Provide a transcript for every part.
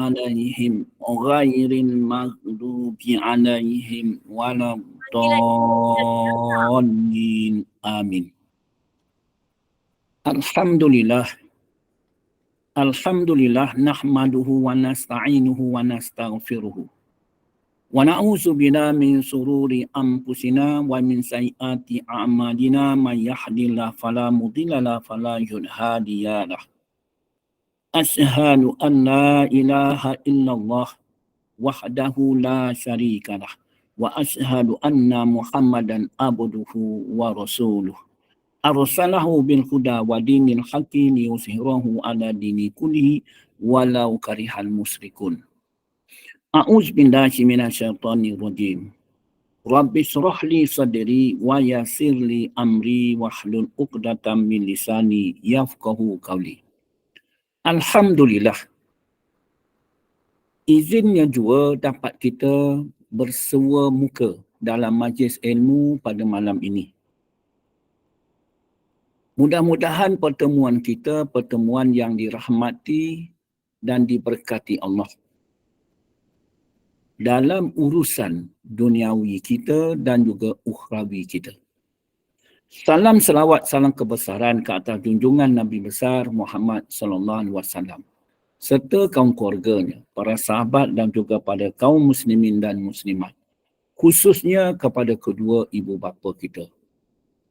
عليهم غير المغضوب عليهم ولا الضالين آمين. Alhamdulillah nahmaduhu wa nasta'inuhu wa nastaghfiruhu wa na'udzu billahi min sururi anfusina wa min sayyiati a'malina may yahdihillahu fala mudilla lahu fala hadiya lahu. Asyhadu an la ilaha illallah wahdahu la syarika lah wa asyhadu anna Muhammadan abduhu wa rasuluh. Arsalahu bil huda wa dinil haqqi liyuzhirahu ala dini kullihi walau karihal musyrikun. A'udzu billahi minasyaitonir rajim. Rabbi shrah li sadri wa yassir li amri wahlul 'uqdatam min lisani yafqahu qawli. Alhamdulillah. Izinnya jua dapat kita bersua muka dalam majlis ilmu pada malam ini. Mudah-mudahan pertemuan kita pertemuan yang dirahmati dan diberkati Allah dalam urusan duniawi kita dan juga ukhrawi kita. Salam selawat, salam kebesaran ke atas junjungan Nabi besar Muhammad sallallahu alaihi wasallam serta kaum keluarganya, para sahabat dan juga pada kaum muslimin dan muslimat, khususnya kepada kedua ibu bapa kita.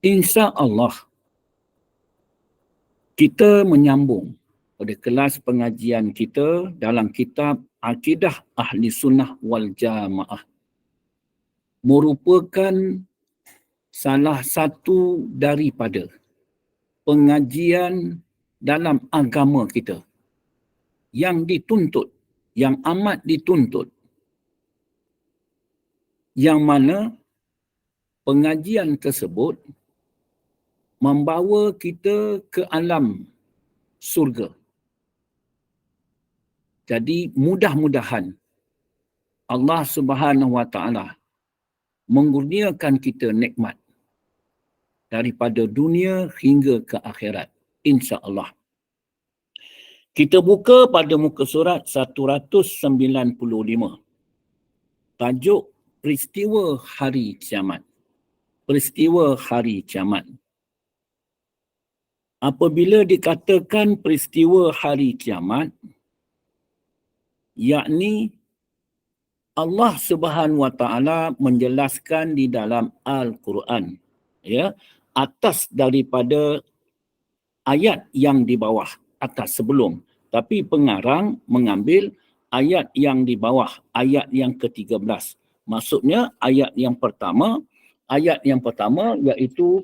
Insya-Allah kita menyambung pada kelas pengajian kita dalam kitab Akidah Ahli Sunnah wal Jamaah. Merupakan salah satu daripada pengajian dalam agama kita yang dituntut, yang amat dituntut, yang mana pengajian tersebut membawa kita ke alam surga. Jadi mudah-mudahan Allah Subhanahu wa taala mengurniakan kita nikmat daripada dunia hingga ke akhirat, insya-Allah. Kita buka pada muka surat 195. Tajuk peristiwa hari kiamat. Peristiwa hari kiamat. Apabila dikatakan peristiwa hari kiamat, yakni Allah Subhanahu wa taala menjelaskan di dalam Al-Quran, ya, atas daripada ayat yang di bawah, atas sebelum, tapi pengarang mengambil ayat yang di bawah, ayat yang ke-13. Maksudnya ayat yang pertama iaitu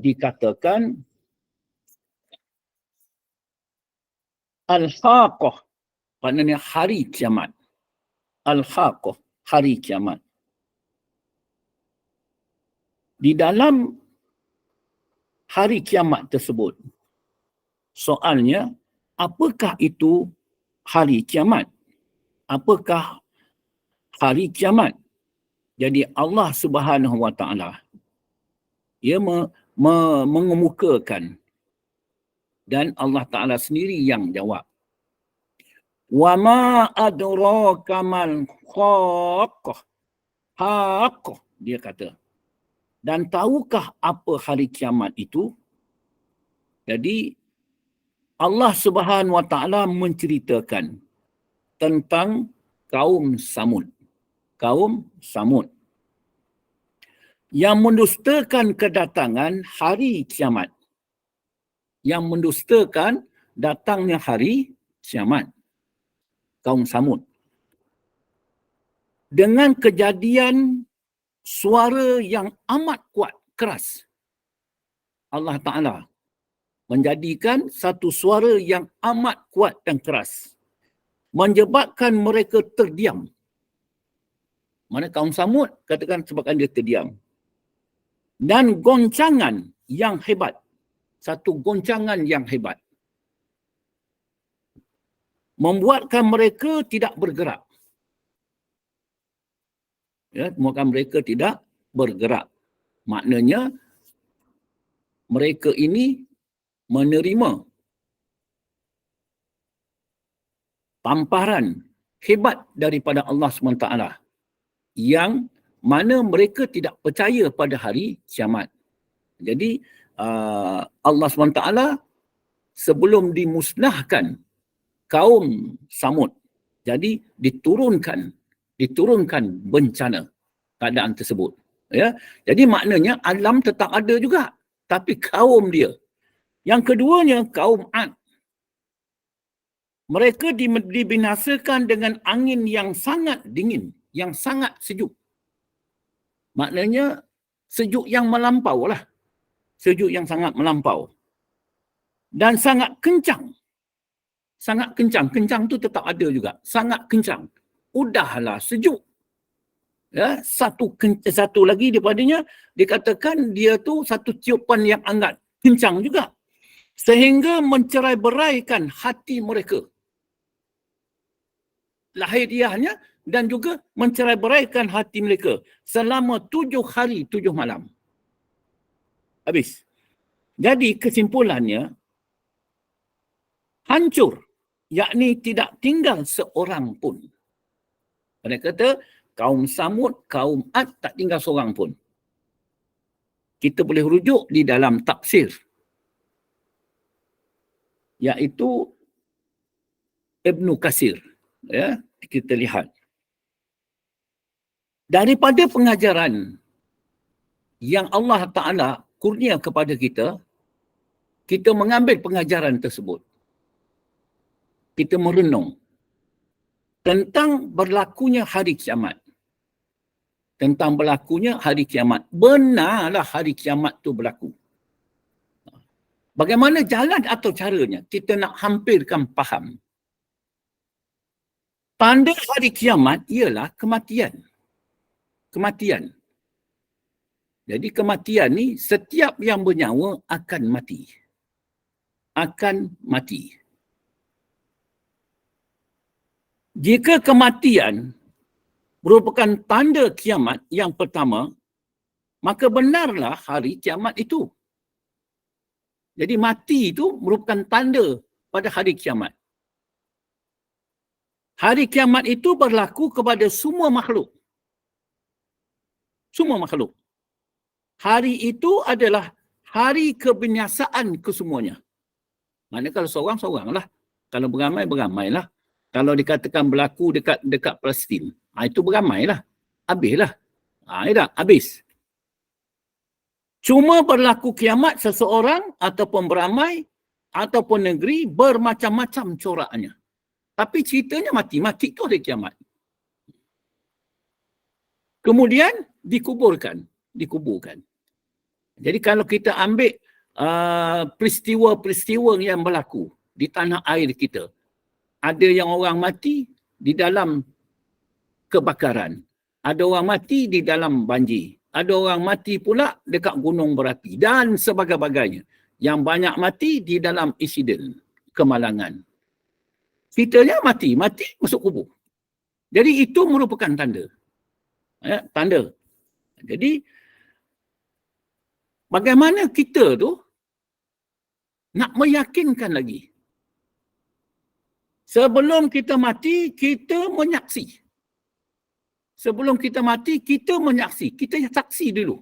dikatakan Al-Haqqah, maknanya hari kiamat. Al-Haqqah, hari kiamat. Di dalam hari kiamat tersebut, soalnya, apakah itu hari kiamat? Apakah hari kiamat? Jadi Allah Subhanahu wa taala ia mengemukakan, dan Allah Ta'ala sendiri yang jawab. Wa ma adraka mal haqqah. Haqqah, dia kata. Dan tahukah apa hari kiamat itu? Jadi Allah Subhanahu wa taala menceritakan tentang kaum Samud. Kaum Samud yang mendustakan kedatangan hari kiamat. Yang mendustakan datangnya hari kiamat. Kaum Samud. Dengan kejadian suara yang amat kuat, keras. Allah Ta'ala menjadikan satu suara yang amat kuat dan keras. Menyebabkan mereka terdiam. Mana kaum Samud katakan sebabkan dia terdiam. Dan goncangan yang hebat. Satu goncangan yang hebat. Membuatkan mereka tidak bergerak. Ya, membuatkan mereka tidak bergerak. Maknanya mereka ini menerima tamparan hebat daripada Allah SWT yang mana mereka tidak percaya pada hari kiamat. Jadi Allah SWT sebelum dimusnahkan kaum Samud, jadi diturunkan bencana keadaan tersebut. Ya, jadi maknanya alam tetap ada juga, tapi kaum dia. Yang keduanya kaum Ad. Mereka dibinasakan dengan angin yang sangat dingin, yang sangat sejuk. Maknanya sejuk yang melampau lah. Sejuk yang sangat melampau. Dan sangat kencang. Sangat kencang. Kencang tu tetap ada juga. Sangat kencang. Udahlah sejuk. Ya, satu lagi daripadanya, dikatakan dia tu satu tiupan yang sangat kencang juga. Sehingga mencerai-beraikan hati mereka. Lahiriahnya dan juga mencerai-beraikan hati mereka selama 7 hari 7 malam. Habis. Jadi kesimpulannya hancur, yakni tidak tinggal seorang pun. Mereka kata kaum Samud, kaum Ad tak tinggal seorang pun. Kita boleh rujuk di dalam tafsir, iaitu Ibnu Katsir. Ya, kita lihat. Daripada pengajaran yang Allah Ta'ala kurnia kepada kita, kita mengambil pengajaran tersebut. Kita merenung tentang berlakunya hari kiamat. Tentang berlakunya hari kiamat. Benarlah hari kiamat itu berlaku. Bagaimana jalan atau caranya? Kita nak hampirkan faham. Tanda hari kiamat ialah kematian. Kematian. Jadi kematian ni setiap yang bernyawa akan mati. Akan mati. Jika kematian merupakan tanda kiamat yang pertama, maka benarlah hari kiamat itu. Jadi mati itu merupakan tanda pada hari kiamat. Hari kiamat itu berlaku kepada semua makhluk. Semua makhluk. Hari itu adalah hari kebinasaan kesemuanya. Maknanya kalau seorang lah. Kalau beramai lah. Kalau dikatakan berlaku dekat Palestin, itu beramai lah. Habislah. Habis. Cuma berlaku kiamat seseorang ataupun beramai ataupun negeri bermacam-macam coraknya. Tapi ceritanya mati itu hari kiamat. Kemudian dikuburkan. Jadi kalau kita ambil peristiwa-peristiwa yang berlaku di tanah air kita, ada yang orang mati di dalam kebakaran, ada orang mati di dalam banjir, ada orang mati pula dekat gunung berapi dan sebagainya. Yang banyak mati di dalam insiden kemalangan. Ceritanya mati masuk kubur. Jadi itu merupakan tanda. Tanda. Jadi bagaimana kita tu nak meyakinkan lagi? Sebelum kita mati, kita menyaksi. Sebelum kita mati, kita menyaksi. Kita saksi dulu.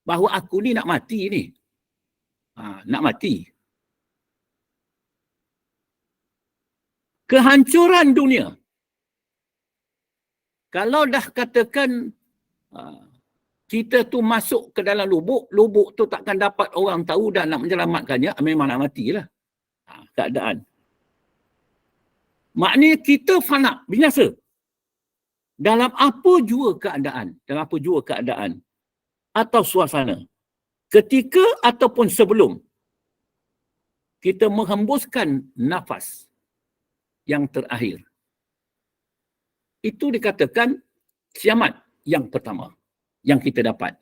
Bahawa aku ni nak mati ni. Nak mati. Kehancuran dunia. Kalau dah katakan kita tu masuk ke dalam lubuk tu takkan dapat orang tahu dan nak menyelamatkannya, memang nak matilah. Keadaan. Maknanya kita fana, binasa. Dalam apa jua keadaan atau suasana. Ketika ataupun sebelum kita menghembuskan nafas yang terakhir. Itu dikatakan kiamat yang pertama yang kita dapat.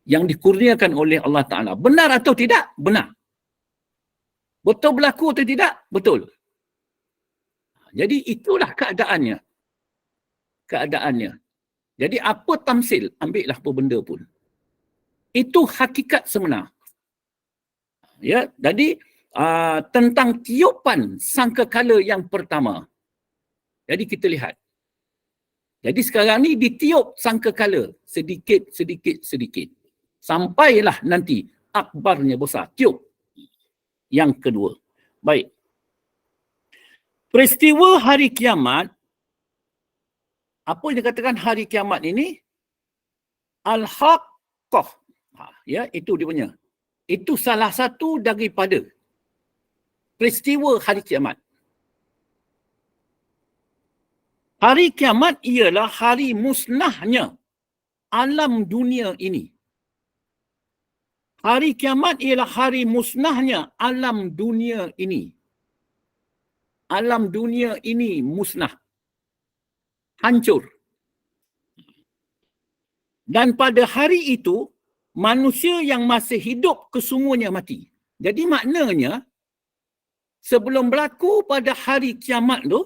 Yang dikurniakan oleh Allah Ta'ala. Benar atau tidak? Benar. Betul berlaku atau tidak? Betul. Jadi itulah keadaannya. Jadi apa tamsil? Ambillah apa benda pun. Itu hakikat sebenar. Ya, jadi tentang tiupan sangkakala yang pertama. Jadi kita lihat. Jadi sekarang ni ditiup sangkakala sedikit. Sampailah nanti akbarnya besar. Tiup. Yang kedua. Baik. Peristiwa hari kiamat, apa yang dikatakan hari kiamat ini? Al-Haqqah. Ya, itu dia punya. Itu salah satu daripada peristiwa hari kiamat. Hari kiamat ialah hari musnahnya alam dunia ini. Hari kiamat ialah hari musnahnya alam dunia ini. Alam dunia ini musnah. Hancur. Dan pada hari itu, manusia yang masih hidup kesemuanya mati. Jadi maknanya, sebelum berlaku pada hari kiamat tu,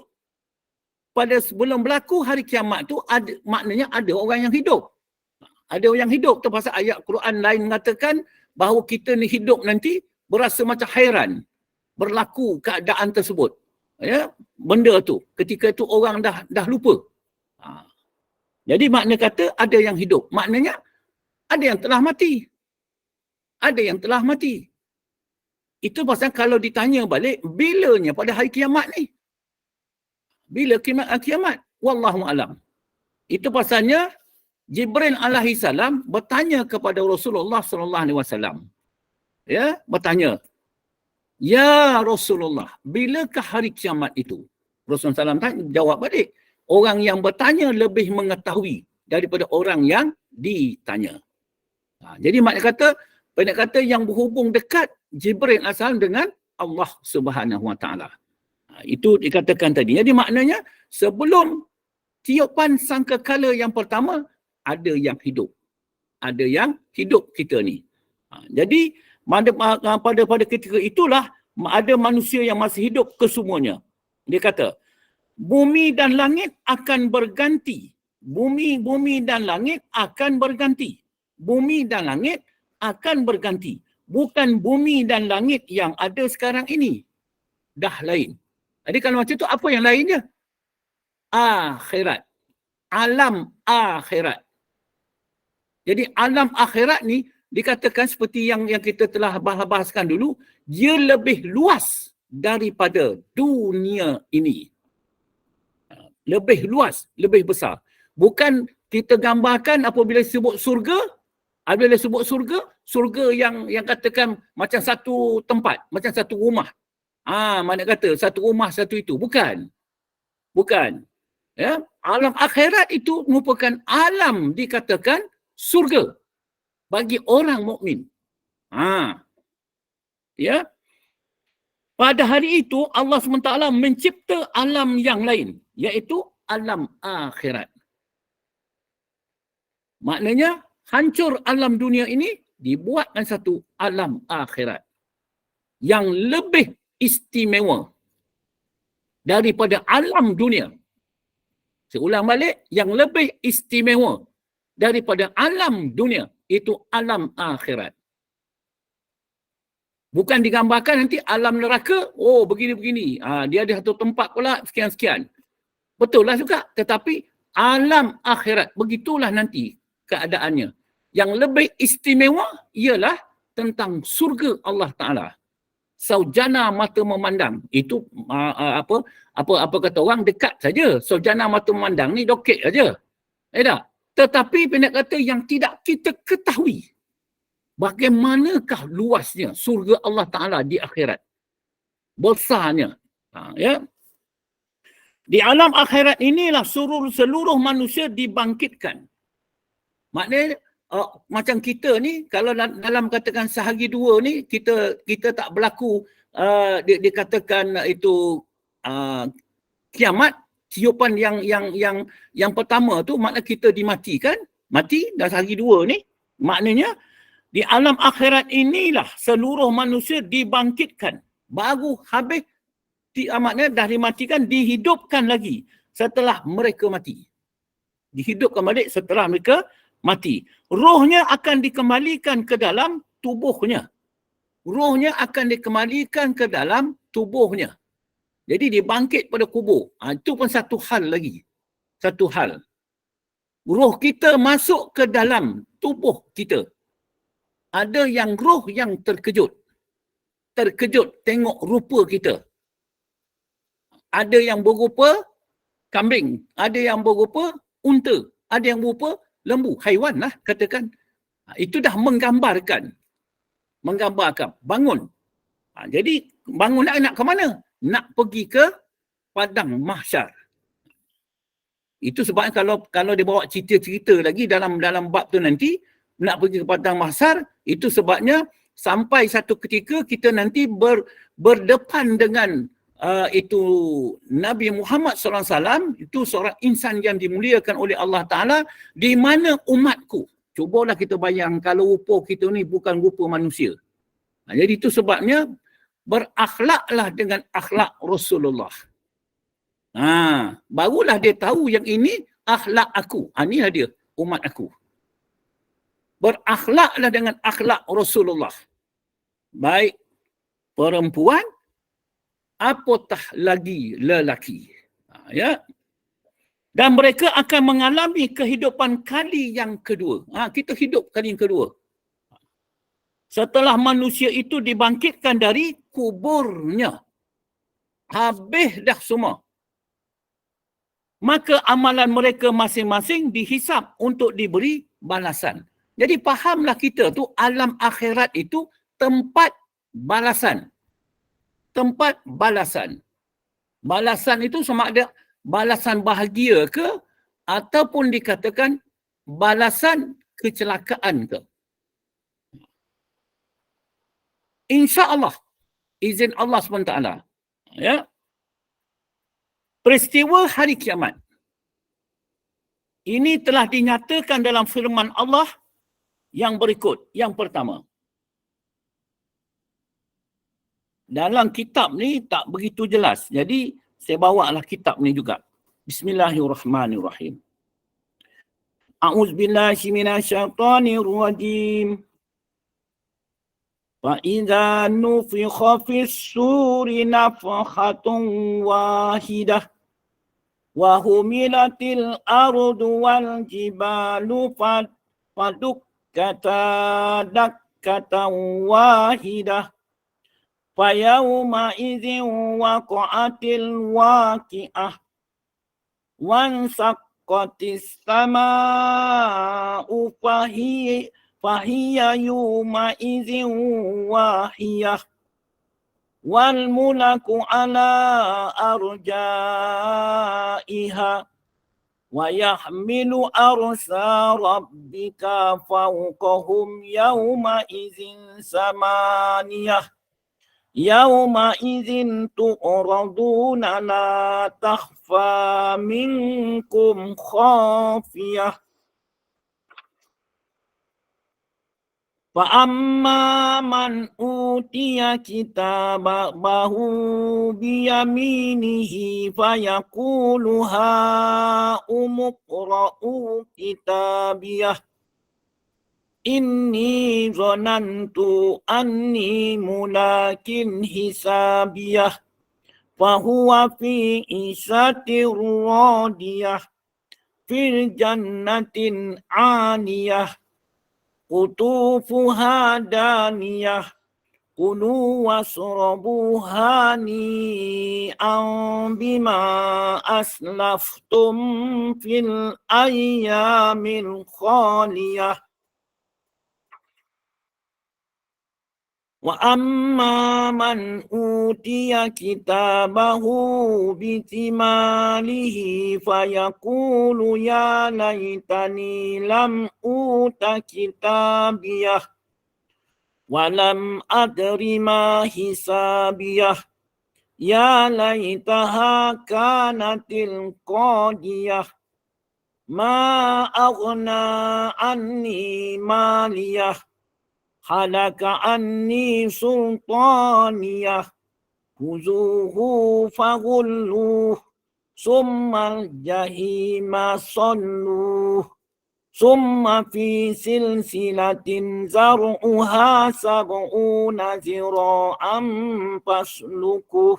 sebelum berlaku hari kiamat tu, maknanya ada orang yang hidup. Ada orang yang hidup. Terpaksa ayat Quran lain mengatakan bahawa kita ni hidup nanti berasa macam hairan berlaku keadaan tersebut. Ya, benda tu. Ketika tu orang dah lupa. Jadi makna kata ada yang hidup. Maknanya ada yang telah mati. Ada yang telah mati. Itu pasal kalau ditanya balik, bilanya pada hari kiamat ni? Bila kiamat? Wallahu a'lam. Itu pasalnya Jibril alaihi salam bertanya kepada Rasulullah sallallahu alaihi wasallam. Ya, bertanya, "Ya Rasulullah, bilakah hari kiamat itu?" Rasulullah SAW jawab balik, orang yang bertanya lebih mengetahui daripada orang yang ditanya. Jadi makna kata yang berhubung dekat Jibril alaihi salam dengan Allah Subhanahu wa taala. Itu dikatakan tadi. Jadi maknanya sebelum tiupan sangkakala yang pertama, ada yang hidup. Ada yang hidup kita ni. Jadi pada ketika itulah ada manusia yang masih hidup kesemuanya. Dia kata, bumi dan langit akan berganti. Bumi dan langit akan berganti. Bumi dan langit akan berganti. Bukan bumi dan langit yang ada sekarang ini. Dah lain. Jadi kalau macam tu, apa yang lainnya? Akhirat. Alam akhirat. Jadi alam akhirat ni dikatakan seperti yang kita telah bahaskan dulu, dia lebih luas daripada dunia ini. Lebih luas, lebih besar. Bukan kita gambarkan apabila sebut surga, apabila sebut surga yang katakan macam satu tempat, macam satu rumah. Mana kata satu rumah satu itu. Bukan. Ya, alam akhirat itu merupakan alam dikatakan surga bagi orang mukmin. Ya. Pada hari itu Allah SWT mencipta alam yang lain, iaitu alam akhirat. Maknanya hancur alam dunia ini, dibuatkan satu alam akhirat yang lebih istimewa daripada alam dunia. Saya ulang balik, yang lebih istimewa daripada alam dunia, itu alam akhirat. Bukan digambarkan nanti alam neraka, begini-begini. Dia ada satu tempat pula, sekian-sekian. Betul lah juga. Tetapi alam akhirat, begitulah nanti keadaannya. Yang lebih istimewa ialah tentang surga Allah Ta'ala. Saujana mata memandang. Itu apa kata orang, dekat saja. Saujana mata memandang ni dokek saja. Tak? Tetapi pendek kata yang tidak kita ketahui, bagaimanakah luasnya surga Allah Ta'ala di akhirat. Besarnya. Ya. Di alam akhirat inilah seluruh manusia dibangkitkan. Maknanya macam kita ni, kalau dalam katakan sehari dua ni, kita tak berlaku, dikatakan itu kiamat, tiupan yang pertama tu, makna kita dimatikan, mati dah sehari dua ni, maknanya di alam akhirat inilah seluruh manusia dibangkitkan. Baru habis, maknanya dah dimatikan, dihidupkan lagi setelah mereka mati. Dihidupkan balik setelah mereka mati. Rohnya akan dikembalikan ke dalam tubuhnya. rohnya akan dikembalikan ke dalam tubuhnya. Jadi dia bangkit pada kubur. Itu pun satu hal lagi. Satu hal. Roh kita masuk ke dalam tubuh kita. Ada yang roh yang terkejut. Terkejut tengok rupa kita. Ada yang berupa kambing. Ada yang berupa unta. Ada yang berupa lembu. Haiwan lah katakan. Itu dah menggambarkan. Bangun. Jadi bangun nak ke mana? Nak pergi ke padang mahsyar. Itu sebabnya kalau dia bawa cerita-cerita lagi dalam bab tu nanti, nak pergi ke padang mahsyar, itu sebabnya sampai satu ketika kita nanti berdepan dengan itu Nabi Muhammad SAW, itu seorang insan yang dimuliakan oleh Allah Ta'ala, di mana umatku. Cubalah kita bayang kalau rupa kita ni bukan rupa manusia. Jadi itu sebabnya berakhlaklah dengan akhlak Rasulullah. Barulah dia tahu yang ini akhlak aku. Inilah dia, umat aku. Berakhlaklah dengan akhlak Rasulullah. Baik perempuan, apatah lagi lelaki. Ya. Dan mereka akan mengalami kehidupan kali yang kedua. Kita hidup kali yang kedua. Setelah manusia itu dibangkitkan dari kuburnya. Habis dah semua. Maka amalan mereka masing-masing dihisap untuk diberi balasan. Jadi fahamlah kita tu alam akhirat itu tempat balasan. Tempat balasan. Balasan itu sama ada balasan bahagia ke ataupun dikatakan balasan kecelakaan ke. InsyaAllah. Izin Allah SWT. Ya. Peristiwa hari kiamat. Ini telah dinyatakan dalam firman Allah yang berikut. Yang pertama. Dalam kitab ni tak begitu jelas. Jadi saya bawalah kitab ni juga. Bismillahirrahmanirrahim. A'udzubillahi minasyaitonirrajim. فَإِذَا نُفِخَ فِي الصُّورِ نَفْخَةٌ وَاحِدَةٌ وَحُمِلَتِ الْأَرْضُ وَالْجِبَالُ فَدُكَّتَا دَكَّةً وَاحِدَةً فَيَوْمَئِذٍ وَقَعَتِ الْوَاقِعَةُ وَانشَقَّتِ السَّمَاءُ فهي يومئذ واهية والملك على أرجائها ويحمل عرش ربك فوقهم يومئذ ثمانية يومئذ تعرضون لا تخفى منكم خافية فَأَمَّا مَنْ أُوتِيَ كِتَابَهُ بِيَمِينِهِ فَيَقُولُ هَاؤُمُ اقْرَءُوا كِتَابِيَهْ إِنِّي ظَنَنْتُ أَنِّي مُلَاقٍ حِسَابِيَهْ فَهُوَ فِي عِيشَةٍ رَاضِيَةٍ فِي جَنَّةٍ عَالِيَةٍ قطوفها دانية كلوا واشربوا هنيئا بما أسلفتم في الأيام الخالية وأما من أوتي كتابه بشماله فيقول يا ليتني لم أوت كتابيه ولم أدر ما حسابيه يا ليتها كانت القاضية ما أغنى عني ماليه هلك عني سلطانيه خذوه فغلوه ثم الجحيم صلوه Summa fi silsilatin zar'uha sab'una zira'an faslukuh.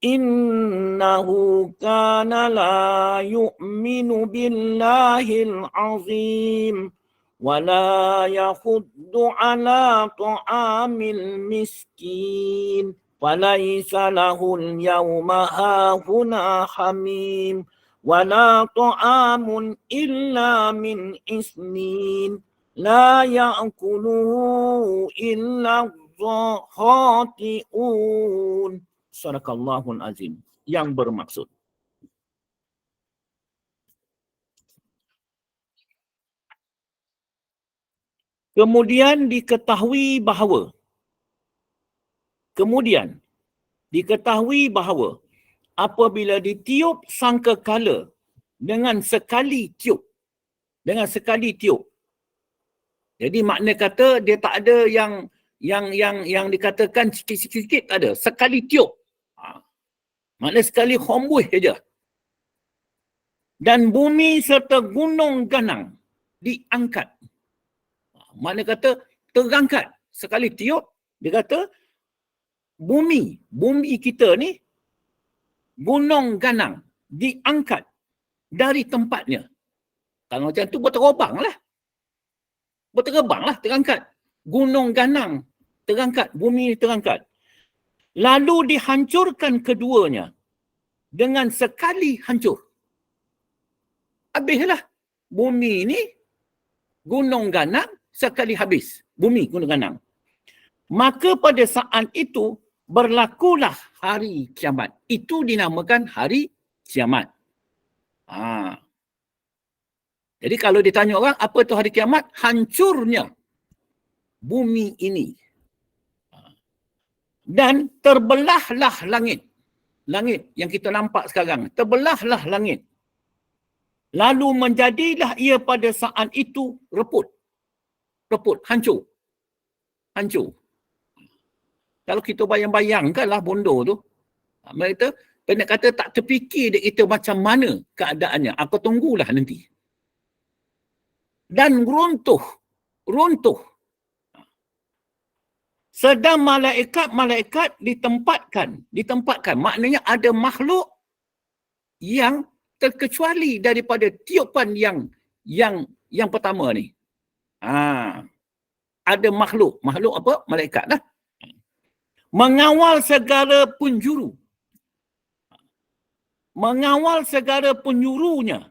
Innahu kana la yu'minu billahil azim. ولا يحض على طعام المسكين فليس له اليوم هاهنا حميم ولا طعام إلا من إسنين لا يأكله إلا الخاطئون. Sadaqallahul azim. Yang bermaksud, kemudian diketahui bahawa apabila ditiup sangkakala dengan sekali tiup. Jadi makna kata dia tak ada yang dikatakan sikit-sikit, tak ada. Sekali tiup. Makna sekali khombuh saja. Dan bumi serta gunung ganang diangkat. Makna kata terangkat. Sekali tiup, dia kata bumi kita ni, gunung ganang diangkat dari tempatnya. Kalau macam tu berterbanglah, terangkat. Gunung ganang terangkat, bumi terangkat. Lalu dihancurkan keduanya dengan sekali hancur. Habislah bumi ni, gunung ganang sekali habis. Bumi gunung ganang. Maka pada saat itu berlakulah hari kiamat. Itu dinamakan hari kiamat. Jadi kalau ditanya orang, apa itu hari kiamat? Hancurnya bumi ini. Dan terbelahlah langit. Langit yang kita nampak sekarang. Terbelahlah langit. Lalu menjadilah ia pada saat itu reput. Hancur. Kalau kita bayang-bayangkanlah bondo tu. Mereka nak kata tak terfikir dia kita macam mana keadaannya. Aku tunggulah nanti. Dan runtuh. Sedang malaikat ditempatkan. Maknanya ada makhluk yang terkecuali daripada tiupan yang pertama ni. Ada makhluk apa? Malaikat lah. Mengawal segala penjurunya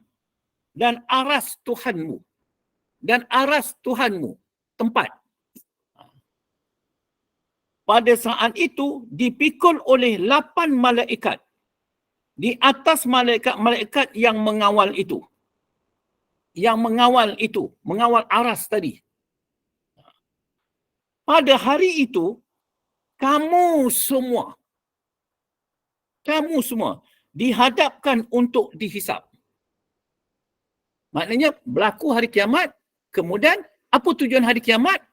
dan aras Tuhanmu tempat. Pada saat itu dipikul oleh 8 malaikat di atas malaikat yang mengawal itu. Mengawal aras tadi. Pada hari itu kamu semua dihadapkan untuk dihisap. Maknanya berlaku hari kiamat, kemudian apa tujuan hari kiamat?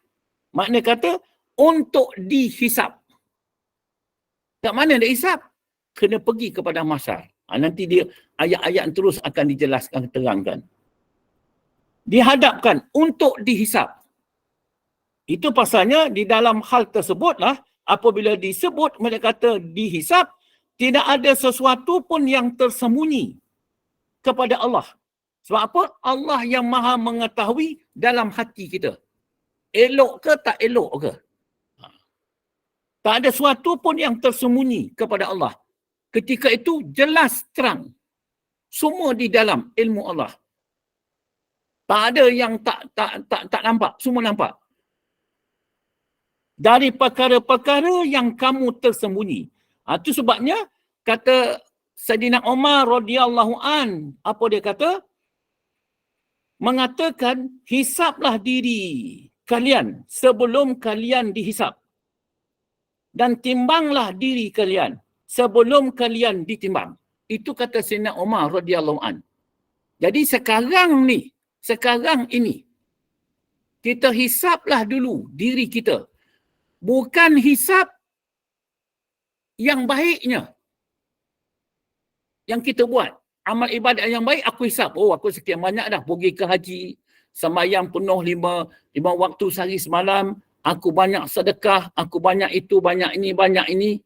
Makna kata untuk dihisap. Kat mana nak hisap? Kena pergi kepada mahsyar. Nanti dia ayat-ayat terus akan dijelaskan, terangkan. Dihadapkan untuk dihisap. Itu pasalnya di dalam hal tersebutlah apabila disebut mereka kata dihisap, tidak ada sesuatu pun yang tersembunyi kepada Allah. Sebab apa? Allah yang maha mengetahui dalam hati kita. Elok ke tak elok ke? Tak ada sesuatu pun yang tersembunyi kepada Allah. Ketika itu jelas terang. Semua di dalam ilmu Allah. Tak ada yang tak nampak. Semua nampak. Dari perkara-perkara yang kamu tersembunyi. Itu sebabnya kata Sayyidina Umar radhiyallahu an, apa dia kata? Mengatakan hisaplah diri kalian sebelum kalian dihisap. Dan timbanglah diri kalian sebelum kalian ditimbang. Itu kata Sayyidina Umar radhiyallahu an. Jadi sekarang ini kita hisaplah dulu diri kita. Bukan hisap yang baiknya yang kita buat. amal ibadat yang baik aku hisap. Oh, aku sekian banyak dah pergi ke haji, sembahyang penuh lima waktu sehari semalam, aku banyak sedekah, aku banyak itu, banyak ini.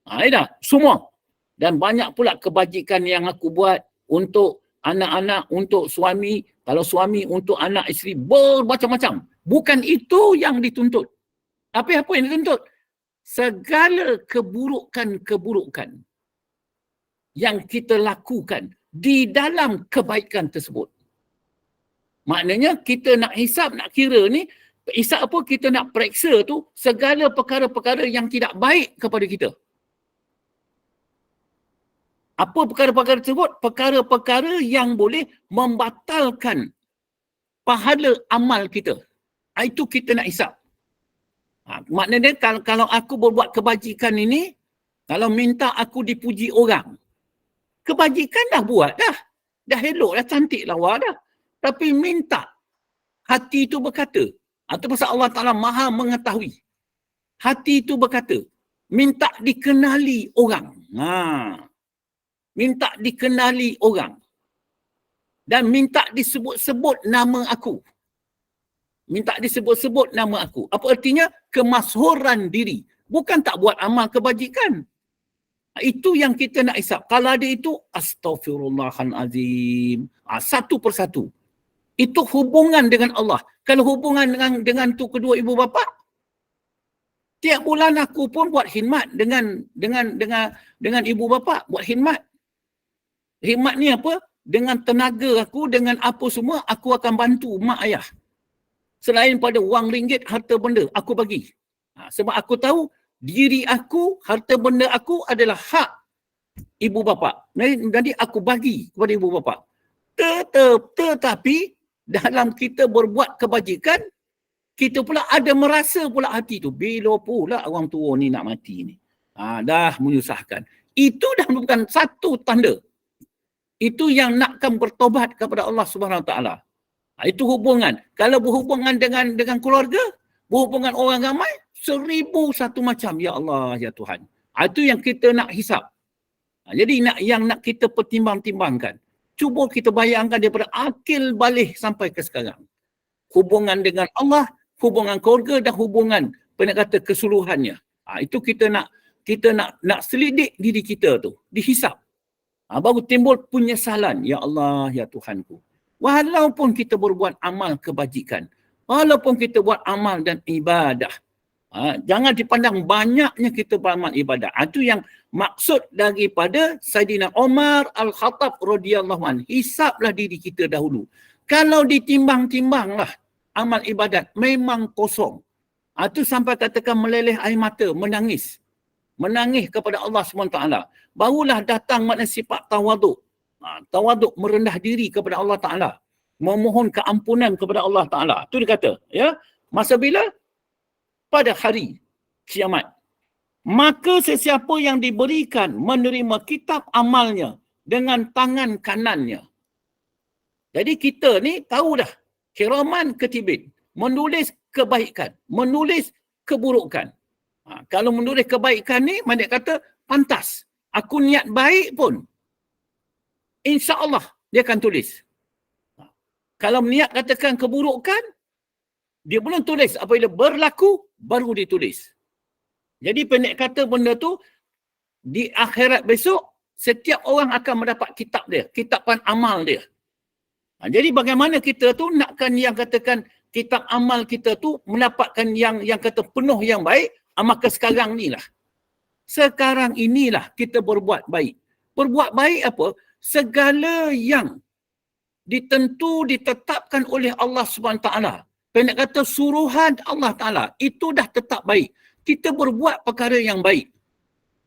Dah, semua. Dan banyak pula kebajikan yang aku buat untuk anak-anak, untuk suami, kalau suami untuk anak isteri, bermacam-macam. Bukan itu yang dituntut. Tapi apa yang dituntut? Segala keburukan yang kita lakukan di dalam kebaikan tersebut. Maknanya kita nak hisap, nak kira ni, hisap apa? Kita nak periksa tu segala perkara-perkara yang tidak baik kepada kita. Apa perkara-perkara tersebut? Perkara-perkara yang boleh membatalkan pahala amal kita. Itu kita nak hisap. Maknanya kalau aku berbuat kebajikan ini, kalau minta aku dipuji orang, kebajikan dah buat dah. Dah elok dah, cantik lawa dah. Tapi minta, hati itu berkata, atau pasal Allah Ta'ala maha mengetahui. Hati itu berkata, minta dikenali orang. Minta dikenali orang. Dan minta disebut-sebut nama aku. Minta disebut-sebut nama aku. Apa artinya? Kemasyhuran diri. Bukan tak buat amal kebajikan. Itu yang kita nak hisap. Kalau ada itu, astaghfirullahalazim. Satu persatu. Itu hubungan dengan Allah. Kalau hubungan dengan tu kedua ibu bapa, tiap bulan aku pun buat khidmat dengan ibu bapa, buat khidmat. Khidmat ni apa? Dengan tenaga aku, dengan apa semua, aku akan bantu mak ayah. Selain pada wang ringgit, harta benda, aku bagi. Sebab aku tahu, diri aku, harta benda aku adalah hak ibu bapa. Jadi aku bagi kepada ibu bapa. Tetapi, dalam kita berbuat kebajikan, kita pula ada merasa pula hati tu. Bila pula orang tua ni nak mati ni. Dah menyusahkan. Itu dah bukan satu tanda. Itu yang nakkan bertobat kepada Allah Subhanahu Wa Taala. Itu hubungan. Kalau berhubungan dengan keluarga, berhubungan orang ramai, 1001 macam. Ya Allah, ya Tuhan. Itu yang kita nak hisap. Jadi yang nak kita pertimbang-timbangkan. Cuba kita bayangkan daripada akil balik sampai ke sekarang. Hubungan dengan Allah, hubungan keluarga dan hubungan kata keseluruhannya. Itu kita nak selidik diri kita tu, dihisap. Baru timbul penyesalan. Ya Allah, ya Tuhanku. Walaupun kita berbuat amal kebajikan, walaupun kita buat amal dan ibadah, jangan dipandang banyaknya kita beramal ibadah. Itu yang maksud daripada Saidina Umar Al-Khattab radhiyallahu anhu. Hisaplah diri kita dahulu. Kalau ditimbang-timbanglah amal ibadat memang kosong. Itu sampai katakan meleleh air mata, menangis. Menangis kepada Allah SWT. Barulah datang makna sifat tawaduk. Tawaduk merendah diri kepada Allah Ta'ala. Memohon keampunan kepada Allah Ta'ala. Itu dia kata. Ya? Masa bila? Pada hari kiamat. Maka sesiapa yang diberikan menerima kitab amalnya dengan tangan kanannya. Jadi kita ni tahu dah. Kiraman katibin. Menulis kebaikan. Menulis keburukan. Kalau menulis kebaikan ni, maknanya kata pantas. Aku niat baik pun, insya-Allah dia akan tulis. Kalau niat katakan keburukan, dia belum tulis. Apabila berlaku, baru ditulis. Jadi pendek kata benda tu, di akhirat besok, setiap orang akan mendapat kitab dia. Kitaban amal dia. Jadi bagaimana kita tu nakkan yang katakan kitab amal kita tu mendapatkan yang kata penuh yang baik, maka sekarang ni lah. Sekarang inilah kita berbuat baik. Berbuat baik apa? Segala yang ditetapkan oleh Allah SWT. Pendek kata suruhan Allah Ta'ala. Itu dah tetap baik. Kita berbuat perkara yang baik.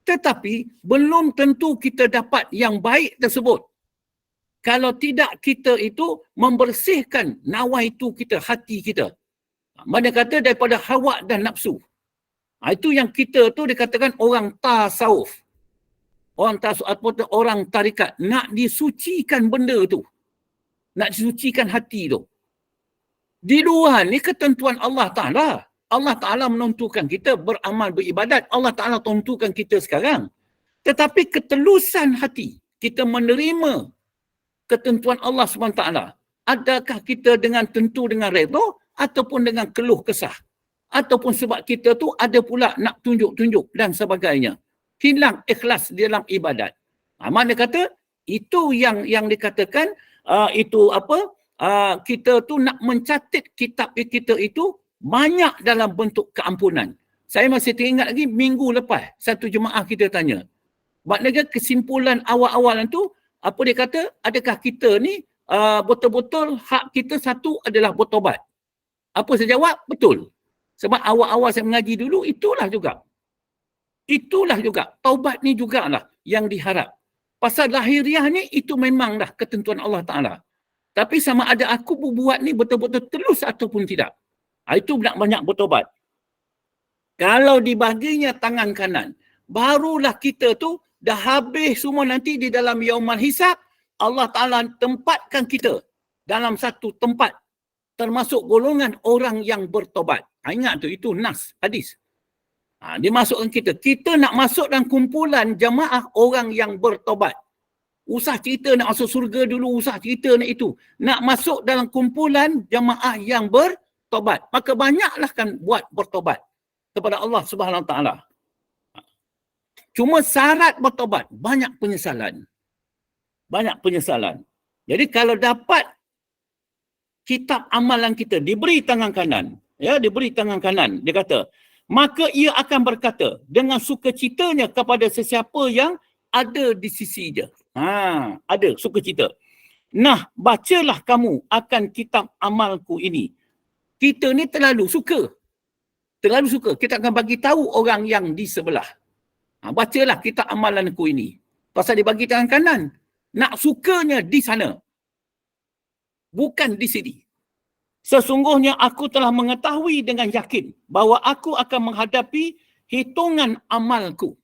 Tetapi belum tentu kita dapat yang baik tersebut. Kalau tidak kita itu membersihkan nawaitu kita, hati kita. Mana kata daripada hawa dan nafsu. Itu yang kita tu dikatakan orang tasawuf. Orang tasawuf atau orang tarikat. Nak disucikan benda tu. Nak disucikan hati tu. Di luar ni ketentuan Allah Ta'ala. Allah Ta'ala menentukan kita beramal, beribadat. Allah Ta'ala tentukan kita sekarang. Tetapi ketelusan hati. Kita menerima ketentuan Allah SWT? Adakah kita dengan tentu dengan redha ataupun dengan keluh kesah? Ataupun sebab kita tu ada pula nak tunjuk-tunjuk dan sebagainya. Hilang ikhlas dalam ibadat. Mana kata itu yang dikatakan kita tu nak mencatat kitab kita itu banyak dalam bentuk keampunan. Saya masih teringat lagi minggu lepas satu jemaah kita tanya. Maknanya kesimpulan awal-awal tu apa dia kata, adakah kita ni betul-betul hak kita satu adalah bertobat? Apa saya jawab? Betul. Sebab awal-awal saya mengaji dulu itulah juga. Taubat ni jugalah yang diharap. Pasal lahiriah ni itu memanglah ketentuan Allah Ta'ala. Tapi sama ada aku berbuat ni betul-betul telus ataupun tidak. Itu banyak bertobat. Kalau dibaginya tangan kanan, barulah kita tu dah habis semua nanti di dalam yaumul hisab, Allah Ta'ala tempatkan kita dalam satu tempat termasuk golongan orang yang bertobat. Ingat tu, itu nas, hadis. Dia masukkan kita. Kita nak masuk dalam kumpulan jamaah orang yang bertobat. Usah cerita nak masuk surga dulu, usah cerita nak itu. Nak masuk dalam kumpulan jamaah yang bertobat. Maka banyaklah kan buat bertobat kepada Allah Subhanahu Wa Taala. Cuma syarat bertobat, banyak penyesalan. Jadi kalau dapat kitab amalan kita diberi tangan kanan, dia kata, maka ia akan berkata dengan sukacitanya kepada sesiapa yang ada di sisi dia. Ada sukacita. Nah, bacalah kamu akan kitab amalku ini. Kita ni terlalu suka. Kita akan bagi tahu orang yang di sebelah. Bacalah kitab amalanku ini. Pasal dia bagi tangan kanan. Nak sukanya di sana. Bukan di sini. Sesungguhnya aku telah mengetahui dengan yakin bahawa aku akan menghadapi hitungan amalku.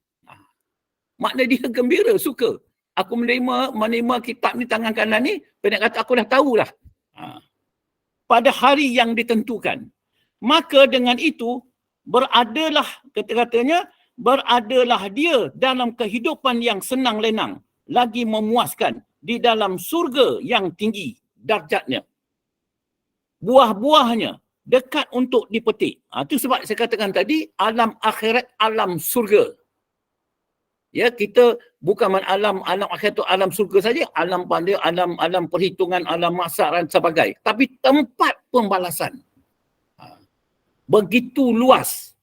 Makna dia gembira, suka. Aku menerima kitab ni tangan kanan ni, pendek kata aku dah tahulah. Pada hari yang ditentukan. Maka dengan itu, beradalah dia dalam kehidupan yang senang lenang, lagi memuaskan di dalam surga yang tinggi darjatnya. Buah-buahnya dekat untuk dipetik. Itu sebab saya katakan tadi, alam akhirat, alam surga. Ya, kita bukan alam akhirat itu alam surga saja, alam pandai, alam perhitungan, alam mahsyar dan sebagainya. Tapi tempat pembalasan. Begitu luas.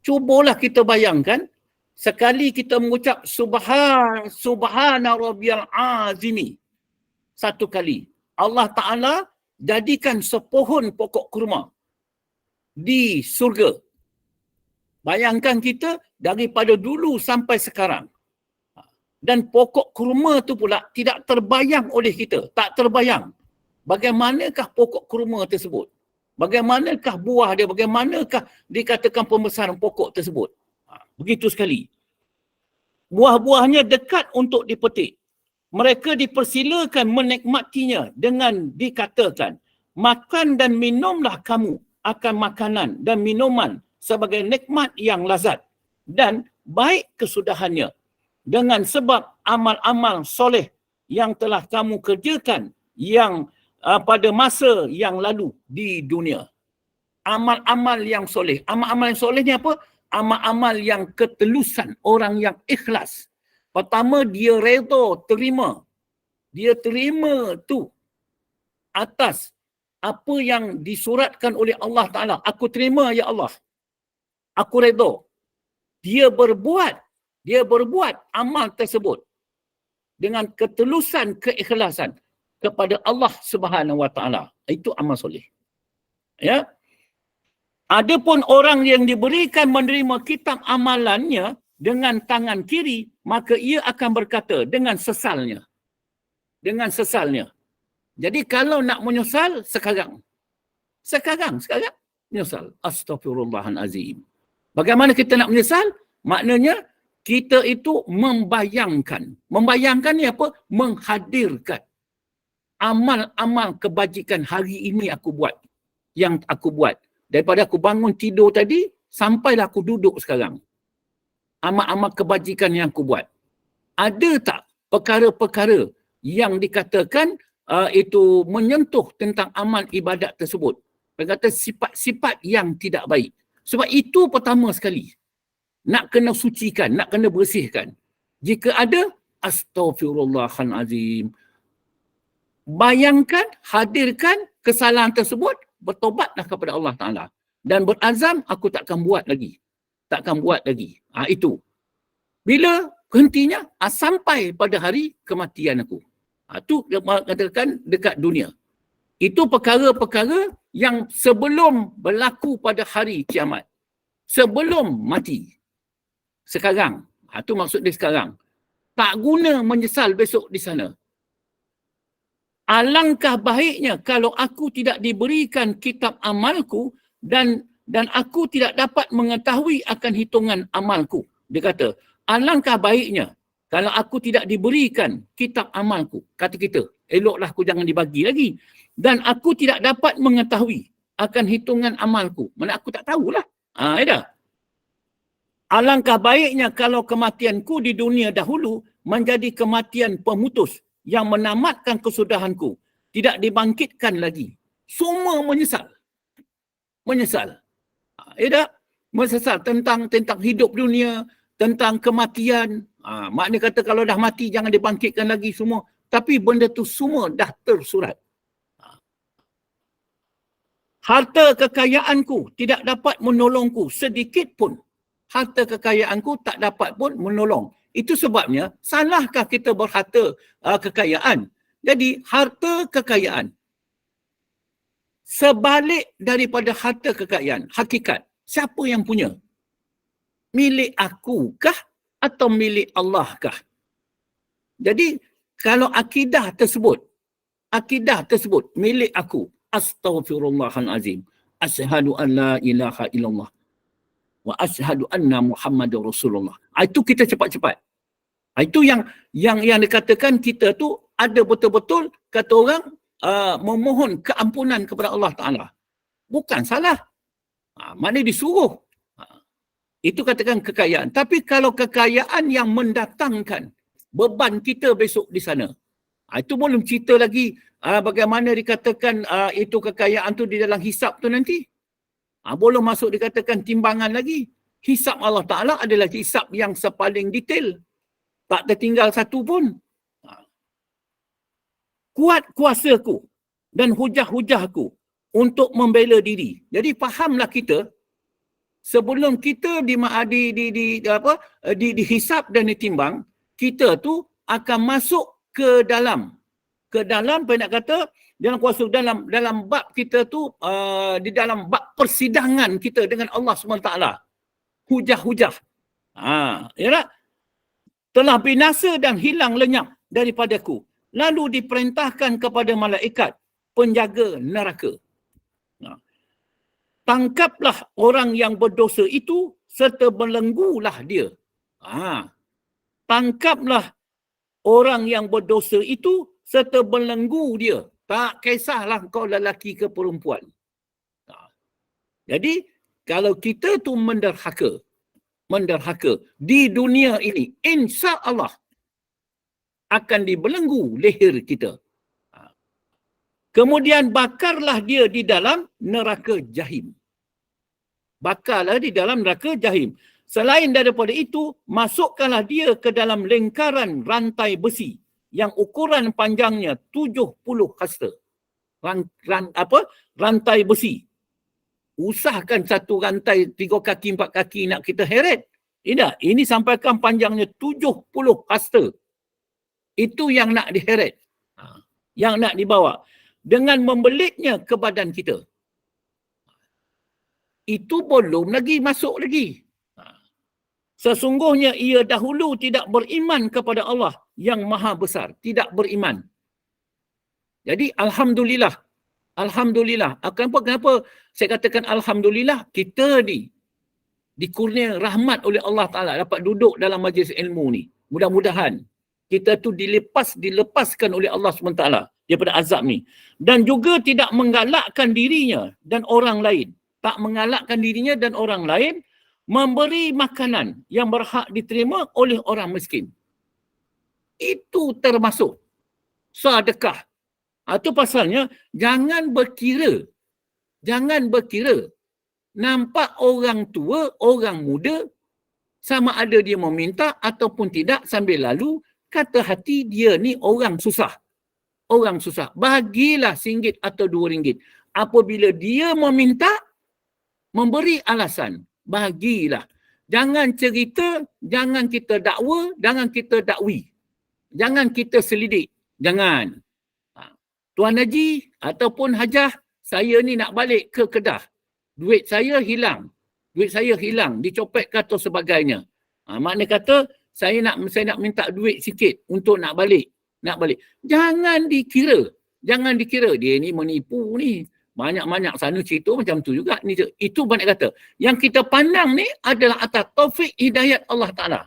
Cubalah kita bayangkan, sekali kita mengucap subhana rabbiyal azimi. Satu kali. Allah Ta'ala jadikan sepohon pokok kurma di surga. Bayangkan kita daripada dulu sampai sekarang. Dan pokok kurma tu pula tidak terbayang oleh kita. Tak terbayang. Bagaimanakah pokok kurma tersebut? Bagaimanakah buah dia? Bagaimanakah dikatakan pembesaran pokok tersebut? Begitu sekali. Buah-buahnya dekat untuk dipetik. Mereka dipersilakan menikmatinya dengan dikatakan, makan dan minumlah kamu akan makanan dan minuman sebagai nikmat yang lazat dan baik kesudahannya dengan sebab amal-amal soleh yang telah kamu kerjakan yang pada masa yang lalu di dunia. Amal-amal yang soleh. Amal-amal yang soleh ni apa? Amal-amal yang ketelusan, orang yang ikhlas. Pertama, dia redha, terima. Dia terima tu atas apa yang disuratkan oleh Allah Ta'ala. Aku terima, ya Allah. Aku redha. Dia berbuat amal tersebut dengan ketelusan, keikhlasan kepada Allah Subhanahu Wa Ta'ala. Itu amal soleh. Ya. Adapun orang yang diberikan menerima kitab amalannya dengan tangan kiri, maka ia akan berkata dengan sesalnya. Dengan sesalnya. Jadi kalau nak menyesal, sekarang menyesal. Astaghfirullahalazim. Bagaimana kita nak menyesal? Maknanya kita itu membayangkan. Membayangkan ni apa? Menghadirkan amal-amal kebajikan hari ini aku buat. Yang aku buat. Daripada aku bangun tidur tadi, sampailah aku duduk sekarang. Amal-amal kebajikan yang aku buat. Ada tak perkara-perkara yang dikatakan itu menyentuh tentang amal ibadat tersebut. Berkata sifat-sifat yang tidak baik. Sebab itu pertama sekali, nak kena sucikan, nak kena bersihkan. Jika ada, astaghfirullahalazim. Bayangkan, hadirkan kesalahan tersebut, bertobatlah kepada Allah Ta'ala. Dan berazam, aku takkan buat lagi. Takkan buat lagi. Itu. Bila hentinya? Sampai pada hari kematian aku. Itu katakan dekat dunia. Itu perkara-perkara yang sebelum berlaku pada hari kiamat. Sebelum mati. Sekarang. Itu maksud dia sekarang. Tak guna menyesal besok di sana. Alangkah baiknya kalau aku tidak diberikan kitab amalku dan aku tidak dapat mengetahui akan hitungan amalku. Dia kata, alangkah baiknya kalau aku tidak diberikan kitab amalku. Kata kita, eloklah aku jangan dibagi lagi. Dan aku tidak dapat mengetahui akan hitungan amalku. Mana aku tak tahulah. Ya. Alangkah baiknya kalau kematianku di dunia dahulu menjadi kematian pemutus yang menamatkan kesudahanku. Tidak dibangkitkan lagi. Semua menyesal. Menyesal. Ya tak? Menyesal tentang hidup dunia, tentang kematian. Maknanya kata kalau dah mati jangan dibangkitkan lagi semua. Tapi benda tu semua dah tersurat. Harta kekayaanku tidak dapat menolongku sedikit pun. Harta kekayaanku tak dapat pun menolong. Itu sebabnya, salahkah kita berharta kekayaan? Jadi, harta kekayaan. Sebalik daripada harta kekayaan, hakikat, siapa yang punya? Milik aku kah atau milik Allah kah? Jadi, kalau akidah tersebut milik aku, astaghfirullahalazim, asyhadu an la ilaha illallah wa asyhadu anna Muhammadar Rasulullah. Itu kita cepat-cepat. Itu yang dikatakan kita tu ada betul-betul kata orang memohon keampunan kepada Allah Ta'ala. Bukan salah. Maknanya disuruh. Itu katakan kekayaan. Tapi kalau kekayaan yang mendatangkan beban kita besok di sana, itu belum cerita lagi bagaimana dikatakan itu kekayaan tu di dalam hisab tu nanti. Belum masuk dikatakan timbangan lagi. Hisab Allah Ta'ala adalah hisab yang sepaling detail. Tak tertinggal satu pun. Kuat kuasaku dan hujah-hujahku untuk membela diri. Jadi fahamlah kita, sebelum kita dihisab dan ditimbang, kita tu akan masuk ke dalam apa nak kata, dalam kuasa dalam bab kita tu, di dalam bab persidangan kita dengan Allah SWT. Hujah-hujah. Ya tak? Telah binasa dan hilang lenyap daripadaku. Lalu diperintahkan kepada malaikat penjaga neraka. Tangkaplah orang yang berdosa itu serta belenggulah dia. Tangkaplah orang yang berdosa itu serta belenggu dia. Tak kisahlah kau lelaki ke perempuan. Jadi, kalau kita tu menderhaka di dunia ini, insya Allah akan dibelenggu leher kita. Kemudian bakarlah dia di dalam neraka jahim. Bakarlah di dalam neraka jahim. Selain daripada itu, masukkanlah dia ke dalam lingkaran rantai besi yang ukuran panjangnya 70 hasta. Rantai besi. Usahkan satu rantai 3 kaki, 4 kaki nak kita heret. Tidak, ini sampaikan panjangnya 70 hasta. Itu yang nak diheret. Yang nak dibawa. Dengan membelitnya ke badan kita. Itu belum lagi masuk lagi. Sesungguhnya ia dahulu tidak beriman kepada Allah yang maha besar. Tidak beriman. Jadi Alhamdulillah. Alhamdulillah. Kenapa saya katakan Alhamdulillah? Kita ni dikurnia rahmat oleh Allah Ta'ala dapat duduk dalam majlis ilmu ni. Mudah-mudahan kita tu dilepaskan oleh Allah SWT daripada azab ni. Dan juga tidak menggalakkan dirinya dan orang lain. Tak mengalakkan dirinya dan orang lain memberi makanan yang berhak diterima oleh orang miskin. Itu termasuk sedekah. Itu pasalnya jangan berkira. Jangan berkira. Nampak orang tua, orang muda, sama ada dia meminta ataupun tidak sambil lalu, kata hati dia ni orang susah. Orang susah. Bagilah RM1 atau RM2. Apabila dia meminta, memberi alasan, bagilah. Jangan cerita, jangan kita dakwa, jangan kita dakwi. Jangan kita selidik. Jangan. Tuan Haji ataupun Hajah, saya ni nak balik ke Kedah. Duit saya hilang. Duit saya hilang, dicopet ke atau sebagainya. Makna kata, saya nak minta duit sikit untuk nak balik. Jangan dikira. Jangan dikira. Dia ni menipu ni. Banyak-banyak sana cerita macam tu juga. Itu banyak kata. Yang kita pandang ni adalah atas taufik hidayat Allah Ta'ala.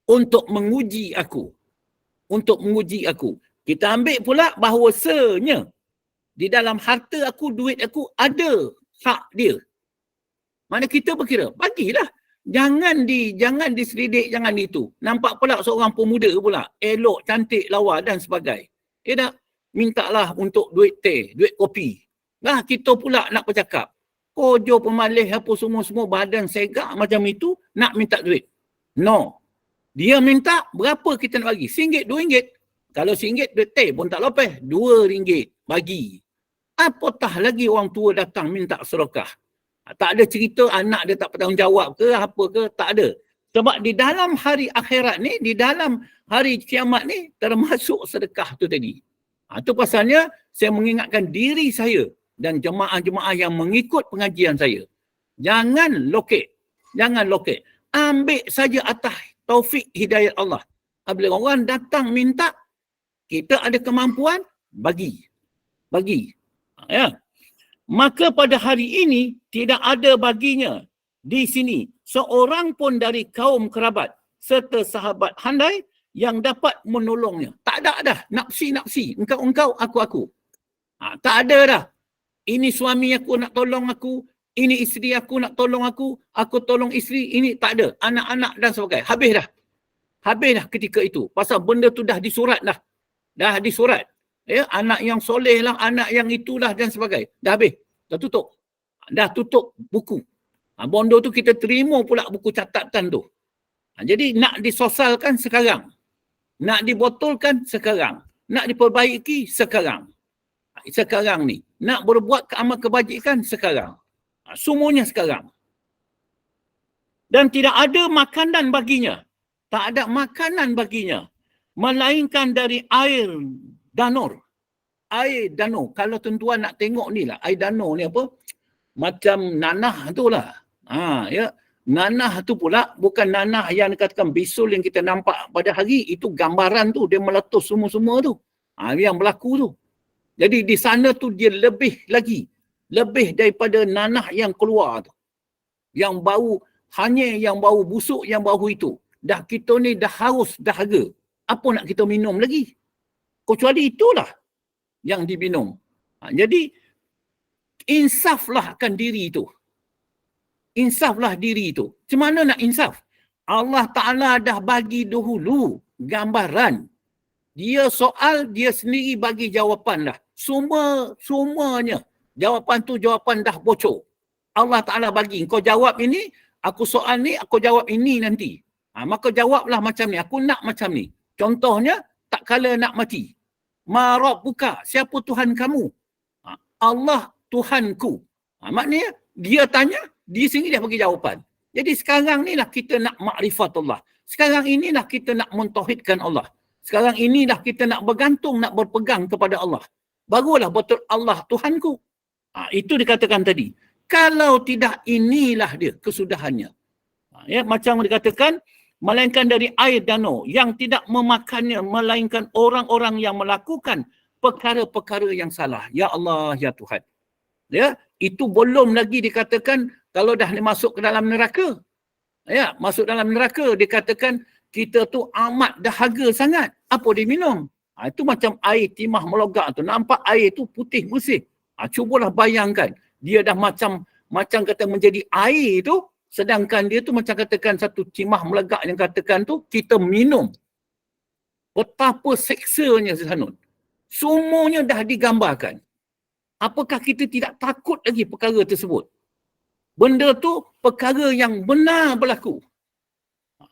Untuk menguji aku. Untuk menguji aku. Kita ambil pula bahawasanya di dalam harta aku, duit aku ada hak dia. Mana kita berkira, bagilah. Jangan diselidik, jangan itu. Nampak pula seorang pemuda pula, elok, cantik, lawa dan sebagainya. Dia dah mintalah untuk duit teh, duit kopi. Nah, kita pula nak bercakap. Kojo pemalih apa semua badan segak macam itu, nak minta duit. No. Dia minta, berapa kita nak bagi? RM1, RM2. Kalau RM1, duit teh pun tak lepas. RM2 bagi. Apatah lagi orang tua datang minta sedekah. Tak ada cerita anak dia tak bertanggungjawab ke apa ke, tak ada. Sebab di dalam hari akhirat ni, di dalam hari kiamat ni, termasuk sedekah tu tadi. Itu pasalnya saya mengingatkan diri saya dan jemaah-jemaah yang mengikut pengajian saya. Jangan loket. Jangan loket. Ambil saja atas taufik hidayat Allah. Apabila orang datang minta, kita ada kemampuan, bagi. Bagi. Ya. Maka pada hari ini tidak ada baginya di sini seorang pun dari kaum kerabat serta sahabat handai yang dapat menolongnya. Tak ada dah nafsi-nafsi. Engkau, aku. Tak ada dah. Ini suami aku nak tolong aku, ini isteri aku nak tolong aku tolong isteri, ini tak ada. Anak-anak dan sebagainya. Habis dah ketika itu. Pasal benda tu dah disurat dah. Dah disurat. Ya, anak yang soleh lah, anak yang itulah dan sebagainya. Dah habis. Dah tutup. Dah tutup buku. Bondo tu kita terima pula buku catatan tu. Jadi nak disosalkan sekarang. Nak dibotolkan sekarang. Nak diperbaiki sekarang. Sekarang ni. Nak berbuat amal kebajikan sekarang. Semuanya sekarang. Dan tidak ada makanan baginya. Tak ada makanan baginya. Melainkan dari air danur. Air danur. Kalau tuan-tuan nak tengok ni lah. Air danur ni apa? Macam nanah tu lah. Ya. Nanah tu pula bukan nanah yang dikatakan bisul yang kita nampak pada hari. Itu gambaran tu. Dia meletus semua-semua tu. Yang berlaku tu. Jadi di sana tu dia lebih lagi. Lebih daripada nanah yang keluar tu. Yang bau, hanya yang bau busuk, yang bau itu. Dah kita ni dah haus, dahaga. Apa nak kita minum lagi? Kecuali itulah yang diminum. Jadi, insaflahkan diri itu. Insaflah diri itu. Macam mana nak insaf? Allah Ta'ala dah bagi dahulu gambaran. Dia soal, dia sendiri bagi jawapan dah. Semuanya. Jawapan tu jawapan dah bocor. Allah Ta'ala bagi. Kau jawab ini, aku soal ni, aku jawab ini nanti. Maka jawablah macam ni. Aku nak macam ni. Contohnya, tak kala nak mati. Ma Rabbuka, siapa Tuhan kamu? Allah Tuhanku. Maknanya, dia tanya, dia sendiri dah bagi jawapan. Jadi sekarang inilah kita nak makrifat Allah. Sekarang inilah kita nak mentauhidkan Allah. Sekarang inilah kita nak bergantung, nak berpegang kepada Allah. Barulah betul Allah Tuhanku. Itu dikatakan tadi. Kalau tidak, inilah dia kesudahannya. Ya, macam dikatakan, melainkan dari air danau yang tidak memakannya, melainkan orang-orang yang melakukan perkara-perkara yang salah. Ya Allah, ya Tuhan. Ya, itu belum lagi dikatakan kalau dah masuk ke dalam neraka. Ya, masuk dalam neraka dikatakan kita tu amat dahaga sangat. Apa dia minum? Itu macam air timah melogak tu. Nampak air tu putih bersih. Cubalah bayangkan. Dia dah macam kata menjadi air tu. Sedangkan dia tu macam katakan satu timah melegak yang katakan tu kita minum. betapa seksanya Sanun. Semuanya dah digambarkan. Apakah kita tidak takut lagi perkara tersebut? Benda tu perkara yang benar berlaku.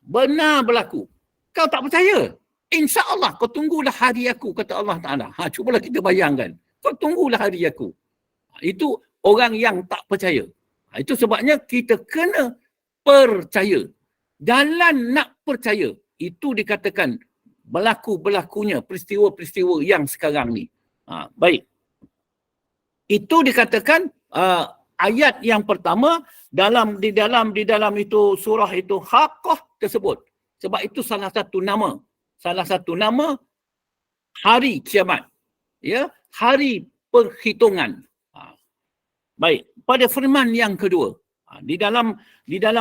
Benar berlaku. Kau tak percaya? InsyaAllah kau tunggulah hari aku, kata Allah Ta'ala. Cubalah kita bayangkan. Kau tunggulah hari aku. Itu orang yang tak percaya. Itu sebabnya kita kena percaya. Jalan nak percaya. Itu dikatakan berlaku-berlakunya peristiwa-peristiwa yang sekarang ni. Baik. Itu dikatakan ayat yang pertama di dalam itu surah itu Haqqah tersebut. Sebab itu salah satu nama hari kiamat. Ya, hari perhitungan. Baik, pada firman yang kedua. Di dalam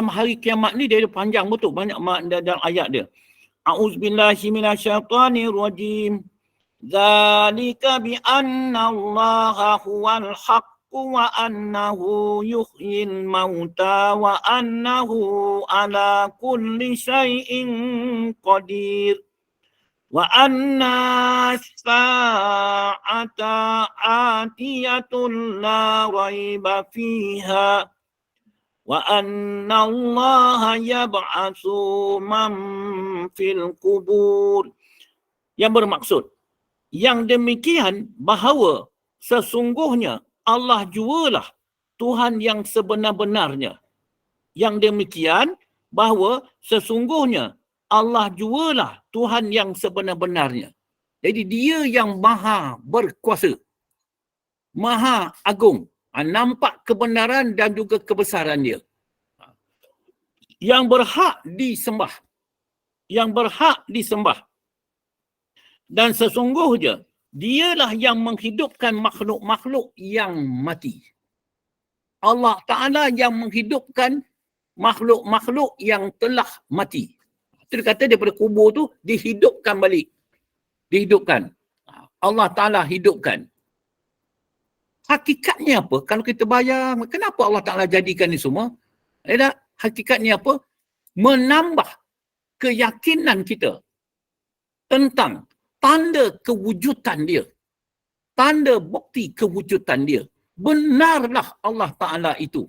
hari kiamat ni dia panjang betul, banyak dalam ayat dia. A'udzubillahi minasyaitonirrajim. Dzalika bi anna Allaha huwal haqq wa annahu yuhyil mauta wa annahu ala kulli syai'in qadir. Wa anna as-sa'ata atiyatun la raiba fiha wa anna Allaha yab'atsu man fil qubur. Yang bermaksud, yang demikian bahawa sesungguhnya Allah jualah Tuhan yang sebenar-benarnya. Yang demikian bahawa sesungguhnya Allah jualah Tuhan yang sebenar-benarnya. Jadi dia yang maha berkuasa, maha agung. Nampak kebenaran dan juga kebesaran dia. Yang berhak disembah. Yang berhak disembah. Dan sesungguhnya dialah yang menghidupkan makhluk-makhluk yang mati. Allah Ta'ala yang menghidupkan makhluk-makhluk yang telah mati. Itu dia kata daripada kubur tu dihidupkan balik. Dihidupkan. Allah Ta'ala hidupkan. Hakikatnya apa? Kalau kita bayang, kenapa Allah Ta'ala jadikan ni semua? Hakikatnya apa? Menambah keyakinan kita tentang tanda kewujudan dia. Tanda bukti kewujudan dia. Benarlah Allah Ta'ala itu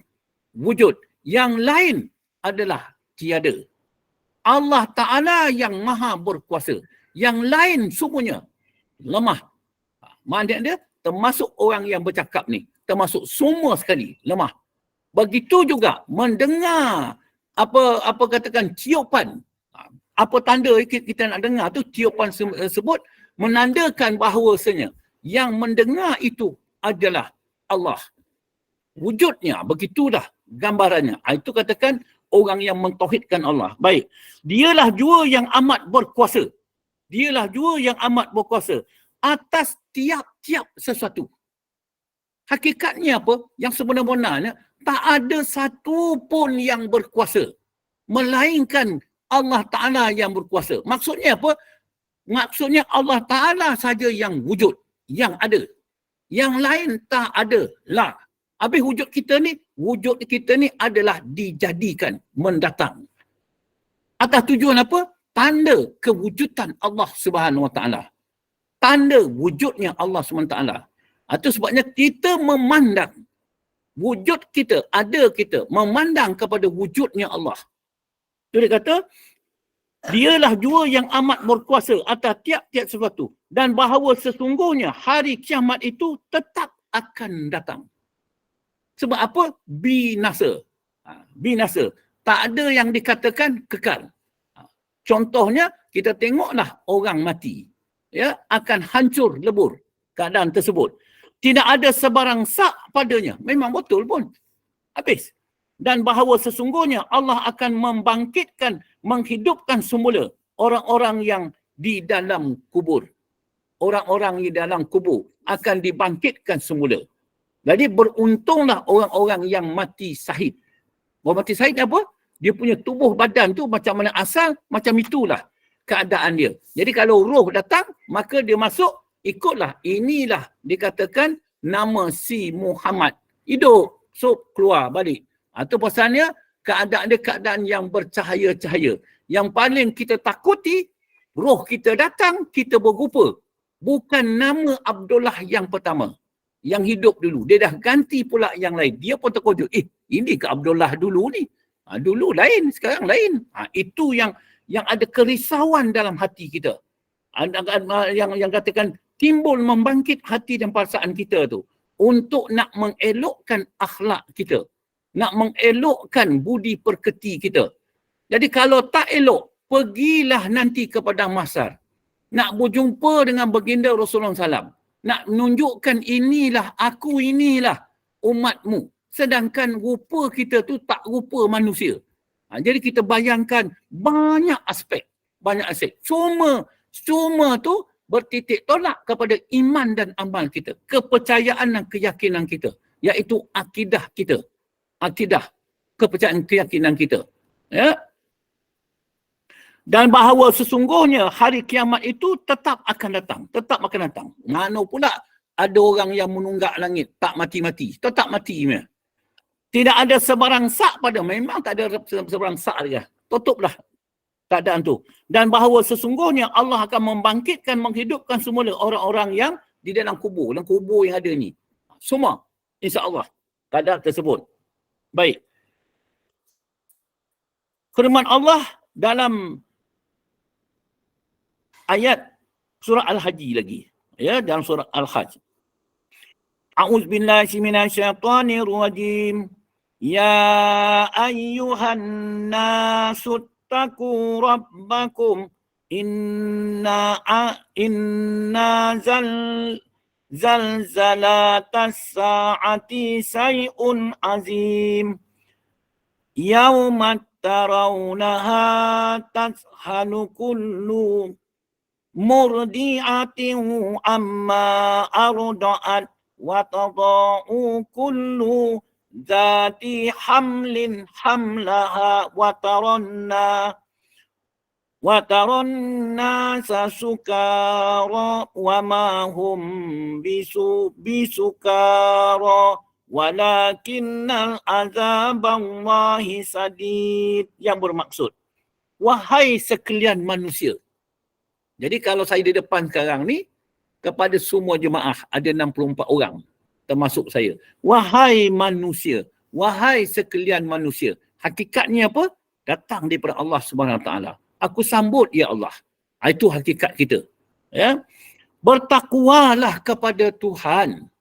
wujud. Yang lain adalah tiada. Allah Ta'ala yang maha berkuasa. Yang lain semuanya lemah. Maknanya dia termasuk orang yang bercakap ni. Termasuk semua sekali lemah. Begitu juga mendengar apa katakan tiupan. Apa tanda kita nak dengar tu, tiupan tersebut menandakan bahawasanya yang mendengar itu adalah Allah. Wujudnya, begitulah gambarannya. Itu katakan orang yang mentauhidkan Allah. Baik. Dialah jua yang amat berkuasa. Dialah jua yang amat berkuasa atas tiap-tiap sesuatu. Hakikatnya apa? Yang sebenar-benarnya, tak ada satu pun yang berkuasa. Melainkan Allah Ta'ala yang berkuasa. Maksudnya apa? Maksudnya Allah Ta'ala saja yang wujud, yang ada. Yang lain tak ada lah. Habis wujud kita ni adalah dijadikan, mendatang. Atas tujuan apa? Tanda kewujudan Allah Subhanahu Wa Ta'ala. Tanda wujudnya Allah Subhanahu Wa Ta'ala. Itu sebabnya kita memandang wujud kita, ada kita, memandang kepada wujudnya Allah. Itu dia kata, dialah jua yang amat berkuasa atas tiap-tiap sesuatu. Dan bahawa sesungguhnya hari kiamat itu tetap akan datang. Sebab apa? Binasa. Binasa. Tak ada yang dikatakan kekal. Contohnya, kita tengoklah orang mati. Ya, akan hancur lebur keadaan tersebut. Tidak ada sebarang sak padanya. Memang betul pun. Habis. Dan bahawa sesungguhnya Allah akan membangkitkan, menghidupkan semula orang-orang yang di dalam kubur. Orang-orang di dalam kubur akan dibangkitkan semula. Jadi beruntunglah orang-orang yang mati syahid. Orang mati syahid apa? Dia punya tubuh badan tu macam mana asal, macam itulah keadaan dia. Jadi kalau roh datang, maka dia masuk, ikutlah. Inilah dikatakan nama si Muhammad. Hidup, so keluar balik. Itu pasalnya keadaan dia keadaan yang bercahaya-cahaya. Yang paling kita takuti roh kita datang, kita berrupa. Bukan nama Abdullah yang pertama, yang hidup dulu. Dia dah ganti pula yang lain. Dia pun terkejut. Ini ke Abdullah dulu ni? Dulu lain, sekarang lain. Itu yang ada kerisauan dalam hati kita. Yang katakan timbul membangkit hati dan perasaan kita tu. Untuk nak mengelokkan akhlak kita. Nak mengelokkan budi perketi kita. Jadi kalau tak elok, pergilah nanti ke Padang Mahsyar. Nak berjumpa dengan baginda Rasulullah SAW. Nak menunjukkan inilah, aku inilah umatmu. Sedangkan rupa kita tu tak rupa manusia. Jadi kita bayangkan banyak aspek. Cuma tu bertitik tolak kepada iman dan amal kita. Kepercayaan dan keyakinan kita. Iaitu akidah kita. Akidah, kepercayaan keyakinan kita. Ya. Dan bahawa sesungguhnya hari kiamat itu tetap akan datang. Mana pula ada orang yang menunggak langit, tak mati-mati. Tetap mati. Tidak ada sebarang sak pada, memang tak ada sebarang sak dia. Tutuplah keadaan tu. Dan bahawa sesungguhnya Allah akan membangkitkan, menghidupkan semula orang-orang yang di dalam kubur yang ada ni. Semua, insya-Allah, keadaan tersebut. Baik. Firman Allah dalam ayat surah Al-Haji lagi. Ya, dalam surah Al-Hajj. A'udzubillahi minasyaitonir rajim. Ya ayyuhan nasu taqu rabbakum inna zalzalatas sa'ati say'un azim. Yawma tarawnaha tazhalu kullu murdi'atin amma arda'at wa tada'u kullu dhati hamlin hamlaha wa taranna sukara wa ma hum bisukara walakinnal azaballahi sadid. Yang bermaksud, wahai sekalian manusia. Jadi kalau saya di depan sekarang ni, kepada semua jemaah, ada 64 orang, termasuk saya. Wahai manusia, wahai sekalian manusia. Hakikatnya apa? Datang daripada Allah SWT. Aku sambut, ya Allah. Itu hakikat kita. Ya? Bertakwalah kepada Tuhan.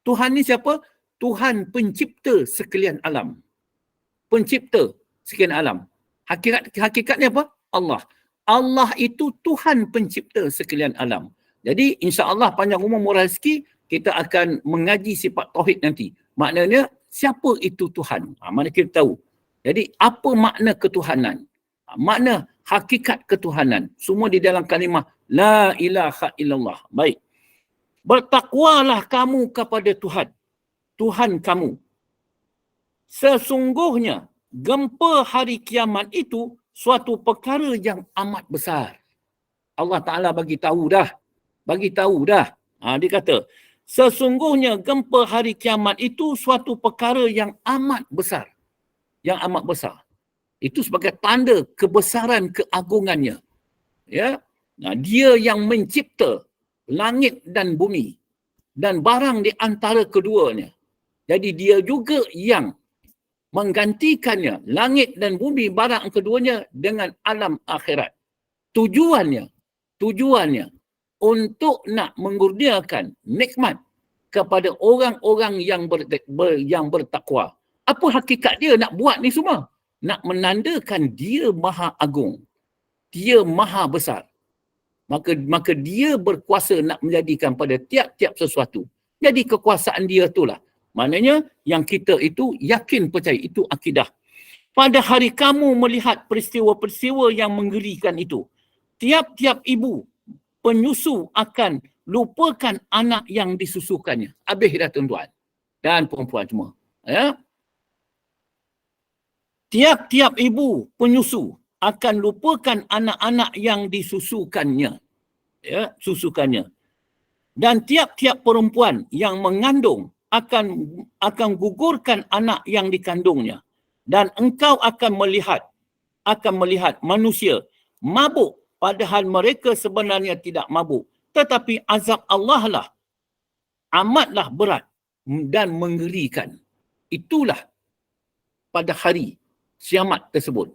Tuhan ni siapa? Tuhan pencipta sekalian alam. Pencipta sekalian alam. Hakikatnya apa? Allah. Allah itu Tuhan pencipta sekalian alam. Jadi insya-Allah panjang umur murah rezeki, kita akan mengaji sifat tauhid nanti. Maknanya siapa itu Tuhan? Mana kita tahu. Jadi apa makna ketuhanan? Makna hakikat ketuhanan. Semua di dalam kalimah la ilaha illallah. Baik. Bertakwalah kamu kepada Tuhan. Tuhan kamu. Sesungguhnya gempa hari kiamat itu suatu perkara yang amat besar. Allah Ta'ala bagi tahu dah. Dia kata, sesungguhnya gempa hari kiamat itu suatu perkara yang amat besar. Yang amat besar. Itu sebagai tanda kebesaran keagungannya. Ya. Dia yang mencipta langit dan bumi dan barang di antara keduanya. Jadi dia juga yang menggantikannya, langit dan bumi, barang keduanya dengan alam akhirat. Tujuannya untuk nak mengurniakan nikmat kepada orang-orang yang bertakwa. Apa hakikat dia nak buat ni semua? Nak menandakan dia maha agung. Dia maha besar. Maka dia berkuasa nak menjadikan pada tiap-tiap sesuatu. Jadi kekuasaan dia itulah. Maknanya yang kita itu yakin percaya, itu akidah. Pada hari kamu melihat peristiwa-peristiwa yang mengerikan itu, tiap-tiap ibu penyusu akan lupakan anak yang disusukannya. Habis dah tuan-tuan dan perempuan semua. Ya? Tiap-tiap ibu penyusu akan lupakan anak-anak yang disusukannya. Ya, susukannya. Dan tiap-tiap perempuan yang mengandung akan gugurkan anak yang dikandungnya. Dan engkau akan melihat manusia mabuk padahal mereka sebenarnya tidak mabuk. Tetapi azab Allah lah amatlah berat dan mengerikan. Itulah pada hari kiamat tersebut.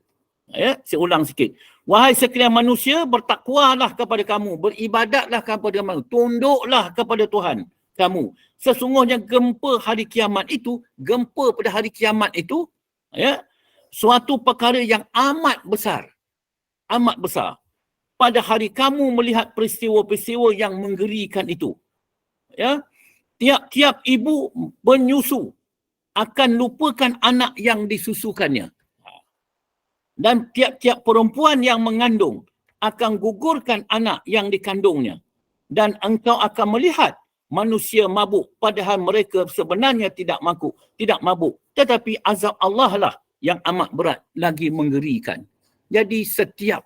Ya, saya ulang sikit. Wahai sekalian manusia, bertakwalah kepada kamu, beribadatlah kepada kamu, tunduklah kepada Tuhan kamu. Sesungguhnya gempa hari kiamat itu, gempa pada hari kiamat itu, ya, suatu perkara yang amat besar. Amat besar. Pada hari kamu melihat peristiwa-peristiwa yang menggerikan itu. Ya, tiap-tiap ibu menyusu akan lupakan anak yang disusukannya. Dan tiap-tiap perempuan yang mengandung akan gugurkan anak yang dikandungnya. Dan engkau akan melihat manusia mabuk padahal mereka sebenarnya tidak mabuk. Tetapi azab Allah lah yang amat berat lagi mengerikan. Jadi setiap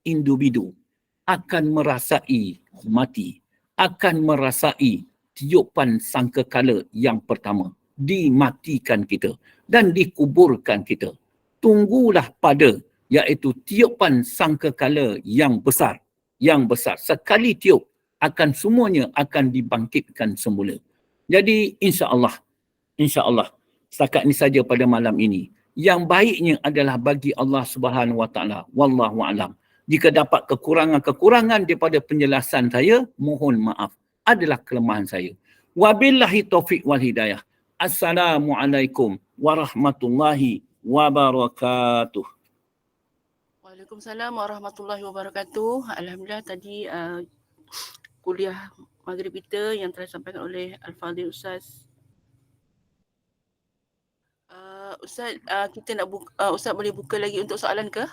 individu akan merasai mati, akan merasai tiupan sangkakala yang pertama. Dimatikan kita dan dikuburkan kita. Tunggulah pada iaitu tiupan sangkakala yang besar. Yang besar. Sekali tiup akan semuanya akan dibangkitkan semula. Jadi insya-Allah setakat ini saja pada malam ini. Yang baiknya adalah bagi Allah Subhanahu Wa Taala. Wallahu a'lam. Jika dapat kekurangan-kekurangan daripada penjelasan saya, mohon maaf. Adalah kelemahan saya. Wabillahi taufiq wal hidayah. Assalamualaikum warahmatullahi wabarakatuh. Waalaikumsalam warahmatullahi wabarakatuh. Alhamdulillah tadi kuliah maghrib kita yang telah disampaikan oleh Al-Fadhil Ustaz. Ustaz, kita nak Ustaz boleh buka lagi untuk soalan ke?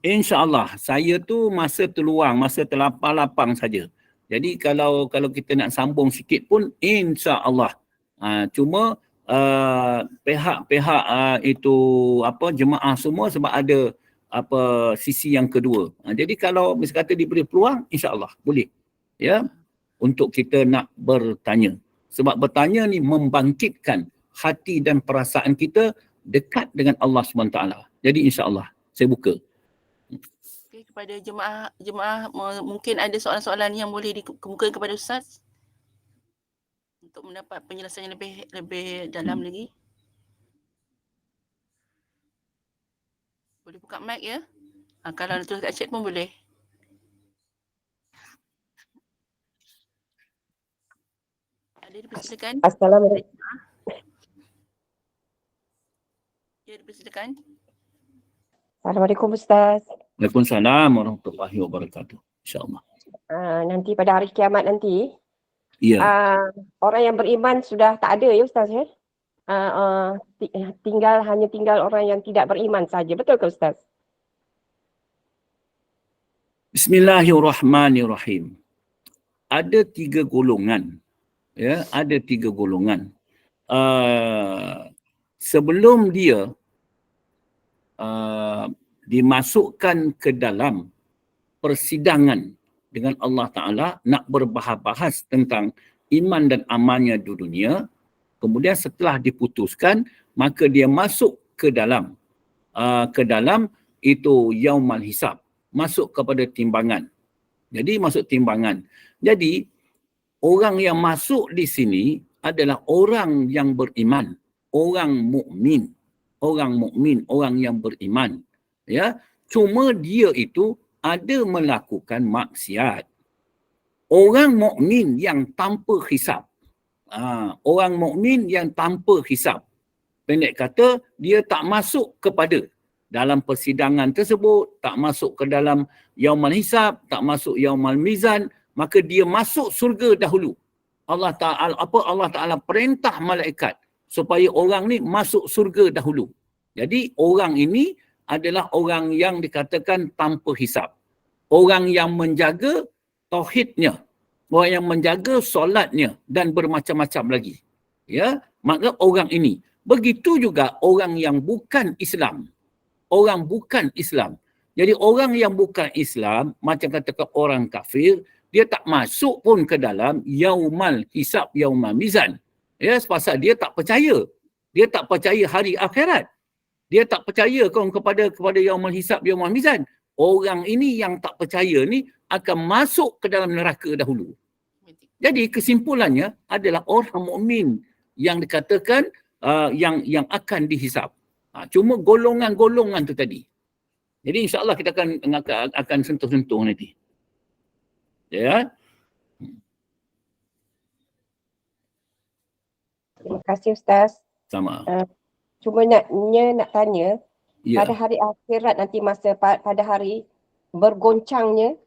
InsyaAllah. Saya tu masa terluang, masa terlapang-lapang saja. Jadi kalau kita nak sambung sikit pun insya-Allah. Cuma pihak-pihak itu jemaah semua sebab ada sisi yang kedua. Jadi kalau misalnya kata diberi peluang, insya-Allah boleh. Ya, untuk kita nak bertanya. Sebab bertanya ni membangkitkan hati dan perasaan kita dekat dengan Allah SWT. Jadi insya-Allah saya buka. Okay, kepada jemaah mungkin ada soalan-soalan yang boleh dikemukakan kepada Ustaz untuk mendapat penjelasan yang lebih dalam lagi. Boleh buka mic ya. Kalau nak tulis kat chat pun boleh. Ada dipersilakan. Assalamualaikum. Ya, dipersilakan. Assalamualaikum Ustaz. Waalaikumsalam warahmatullahi wabarakatuh. InsyaAllah. Nanti pada hari kiamat nanti, orang yang beriman sudah tak ada ya Ustaz ya? Hanya tinggal orang yang tidak beriman saja. Betul ke Ustaz? Bismillahirrahmanirrahim. Ada 3 golongan. Ya, ada 3 golongan. Sebelum dia dimasukkan ke dalam persidangan dengan Allah Ta'ala nak berbahas tentang iman dan amalnya di dunia, kemudian setelah diputuskan maka dia masuk ke dalam itu yaumal hisab, masuk kepada timbangan. Jadi masuk timbangan. Jadi orang yang masuk di sini adalah orang yang beriman, orang mukmin, orang yang beriman. Ya, cuma dia itu ada melakukan maksiat. Orang mukmin yang tanpa hisab. Orang mukmin yang tanpa hisab. Pendek kata, dia tak masuk kepada dalam persidangan tersebut, tak masuk ke dalam yaumal hisab, tak masuk yaumal mizan, maka dia masuk surga dahulu. Allah Ta'ala perintah malaikat supaya orang ni masuk surga dahulu. Jadi orang ini adalah orang yang dikatakan tanpa hisab. Orang yang menjaga tauhidnya, orang yang menjaga solatnya dan bermacam-macam lagi. Ya, maka orang ini. Begitu juga orang yang bukan Islam. Orang bukan Islam. Jadi orang yang bukan Islam, macam katakan orang kafir, dia tak masuk pun ke dalam yaumal hisab, yaumal mizan. Ya, sepasal dia tak percaya. Dia tak percaya hari akhirat. Dia tak percaya kepada yaumul hisab, yaumul mizan. orang ini yang tak percaya ni akan masuk ke dalam neraka dahulu. Jadi kesimpulannya adalah orang mukmin yang dikatakan yang akan dihisap. Cuma golongan-golongan tu tadi. Jadi insya-Allah kita akan sentuh-sentuh nanti. Ya. Terima kasih Ustaz. Sama. Cuma nak tanya, Ya. pada hari akhirat nanti masa pada hari bergoncangnya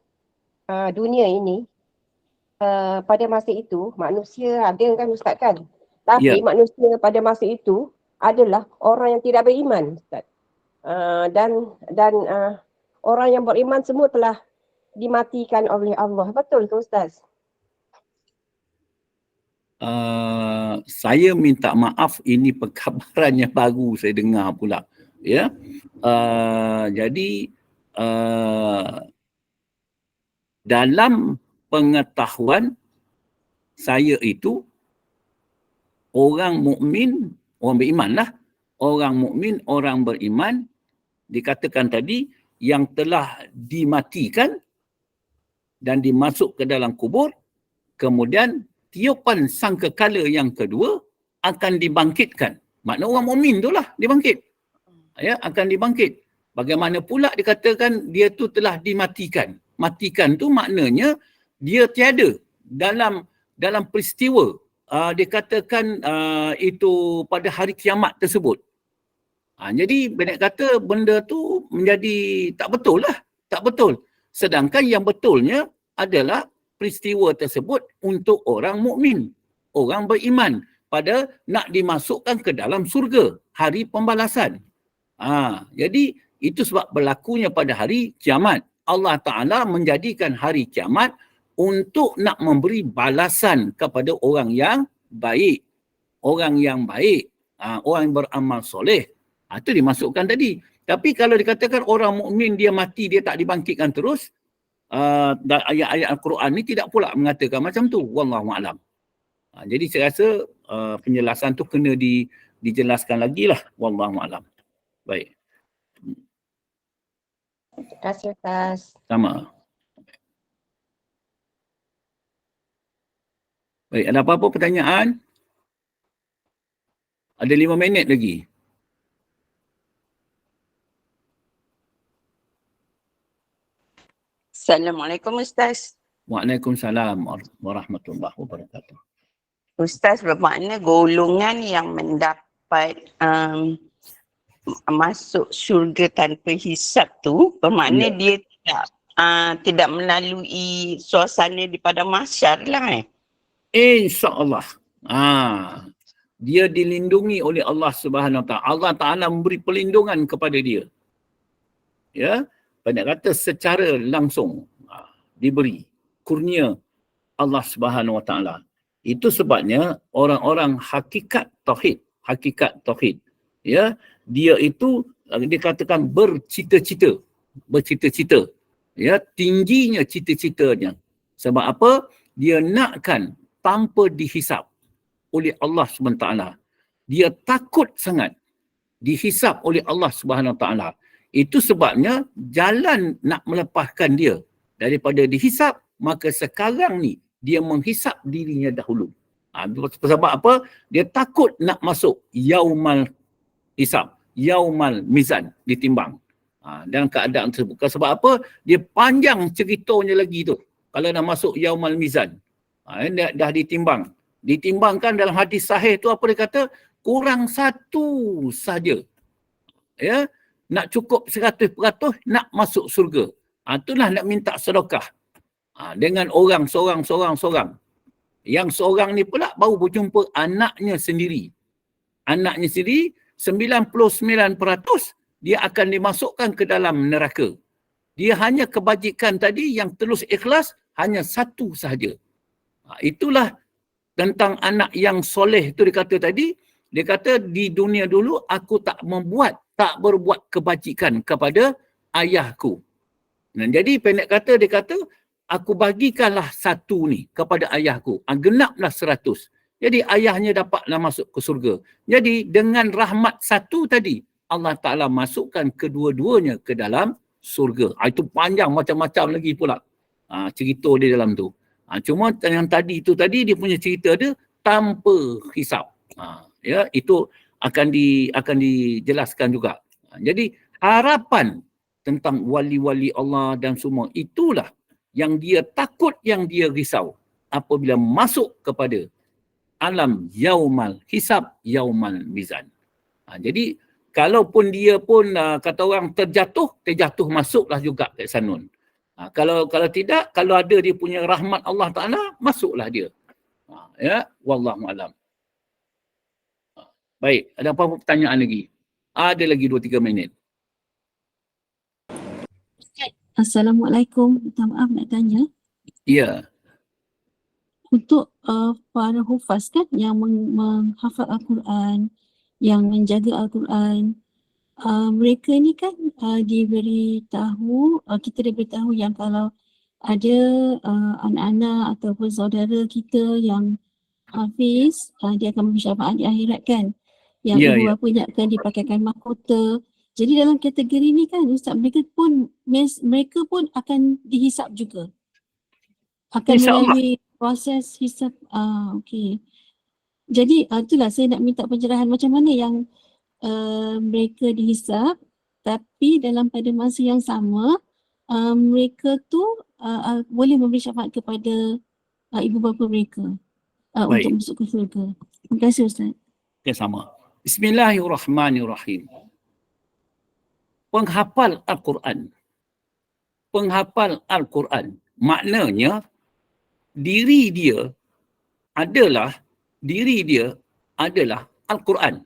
dunia ini, pada masa itu manusia ada kan Ustaz kan? Tapi manusia pada masa itu adalah orang yang tidak beriman Ustaz. Dan orang yang beriman semua telah dimatikan oleh Allah. Betul ke Ustaz? Saya minta maaf, ini perkabaran yang baru saya dengar pula. Ya. Jadi dalam pengetahuan saya itu, orang mukmin, orang beriman lah. Orang mukmin, orang beriman, dikatakan tadi, yang telah dimatikan dan dimasuk ke dalam kubur, kemudian tiupan sangkakala yang kedua akan dibangkitkan. Makna orang mukmin tu lah dibangkit. Ya, akan dibangkit. Bagaimana pula dikatakan dia tu telah dimatikan. Matikan tu maknanya dia tiada dalam peristiwa dikatakan itu pada hari kiamat tersebut. Jadi banyak kata benda tu menjadi tak betul lah. Tak betul. Sedangkan yang betulnya adalah peristiwa tersebut untuk orang mukmin, orang beriman, pada nak dimasukkan ke dalam surga, hari pembalasan. Jadi itu sebab berlakunya pada hari kiamat. Allah Ta'ala menjadikan hari kiamat untuk nak memberi balasan kepada orang yang baik. Orang yang baik, orang yang beramal soleh. Itu dimasukkan tadi. Tapi kalau dikatakan orang mukmin dia mati, dia tak dibangkitkan terus, ayat-ayat Al-Quran ni tidak pula mengatakan macam tu. Wallahu a'lam. Jadi saya rasa penjelasan tu kena dijelaskan lagi lah. Wallahu a'lam. Baik. Terima kasih Ustaz. Sama. Baik, ada apa-apa pertanyaan? Ada 5 minit lagi. Assalamualaikum Ustaz. Waalaikumsalam warahmatullahi wabarakatuh. Ustaz, bermakna golongan yang mendapat masuk syurga tanpa hisab tu, bermakna dia tidak melalui suasana di padang mahsyar lah. InsyaAllah. Dia dilindungi oleh Allah Subhanahu Wa Taala. Allah Taala memberi perlindungan kepada dia. Ya, banyak kata secara langsung diberi kurnia Allah Subhanahu Wa Taala. Itu sebabnya orang-orang hakikat tauhid, ya, dia itu dikatakan bercita-cita, ya, tingginya cita-citanya. Sebab apa? Dia nakkan tanpa dihisap oleh Allah SWT. Dia takut sangat dihisap oleh Allah SWT. Itu sebabnya jalan nak melepaskan dia daripada dihisap, maka sekarang ni dia menghisap dirinya dahulu. Sebab apa? Dia takut nak masuk yaumal hisab, yaumal mizan, ditimbang. Dalam keadaan tersebut. Sebab apa? Dia panjang ceritanya lagi tu. Kalau dah masuk yaumal mizan, dah ditimbang. Ditimbangkan dalam hadis sahih tu apa dia kata? Kurang satu saja. Ya, nak cukup 100% nak masuk surga. Itulah nak minta sedekah. Dengan orang seorang. Yang seorang ni pula baru berjumpa anaknya sendiri. Anaknya sendiri 99% dia akan dimasukkan ke dalam neraka. Dia hanya kebajikan tadi yang terus ikhlas hanya satu sahaja. Itulah tentang anak yang soleh tu dia kata tadi. Dia kata di dunia dulu aku tak berbuat kebajikan kepada ayahku. Dan jadi pendek kata dia kata aku bagikanlah satu ni kepada ayahku. Genaplah 100. Jadi ayahnya dapatlah masuk ke surga. Jadi dengan rahmat satu tadi Allah Ta'ala masukkan kedua-duanya ke dalam surga. Itu panjang macam-macam lagi pula cerita dia dalam tu. Cuma yang tadi dia punya cerita dia tanpa hisap. Ya, itu akan dijelaskan juga. Jadi harapan tentang wali-wali Allah dan semua itulah yang dia takut, yang dia risau apabila masuk kepada alam yaumal hisab, yaumal mizan. Jadi kalaupun dia pun kata orang terjatuh masuklah juga ke sanun. Kalau tidak, kalau ada dia punya rahmat Allah Taala, masuklah dia. Ya, wallahu alam. Baik, ada apa-apa pertanyaan lagi? Ada lagi 2-3 minit. Assalamualaikum. Minta maaf nak tanya. Ya. Untuk para hufaz kan yang menghafal Al-Quran, yang menjaga Al-Quran, mereka ni kan diberitahu, kita diberitahu yang kalau ada anak-anak ataupun saudara kita yang hafiz, dia akan bersyafaat di akhirat kan. Yang ibu bapa ingatkan dipakaikan mahkota. Jadi dalam kategori ni kan Ustaz, mereka pun akan dihisap juga. Akan melalui proses hisap. Okey. Jadi itulah saya nak minta pencerahan macam mana yang mereka dihisap, tapi dalam pada masa yang sama mereka tu boleh memberi syafaat kepada ibu bapa mereka untuk masuk ke syurga. Terima kasih Ustaz. Okay, sama. Bismillahirrahmanirrahim. Penghafal Al-Quran maknanya diri dia adalah Al-Quran.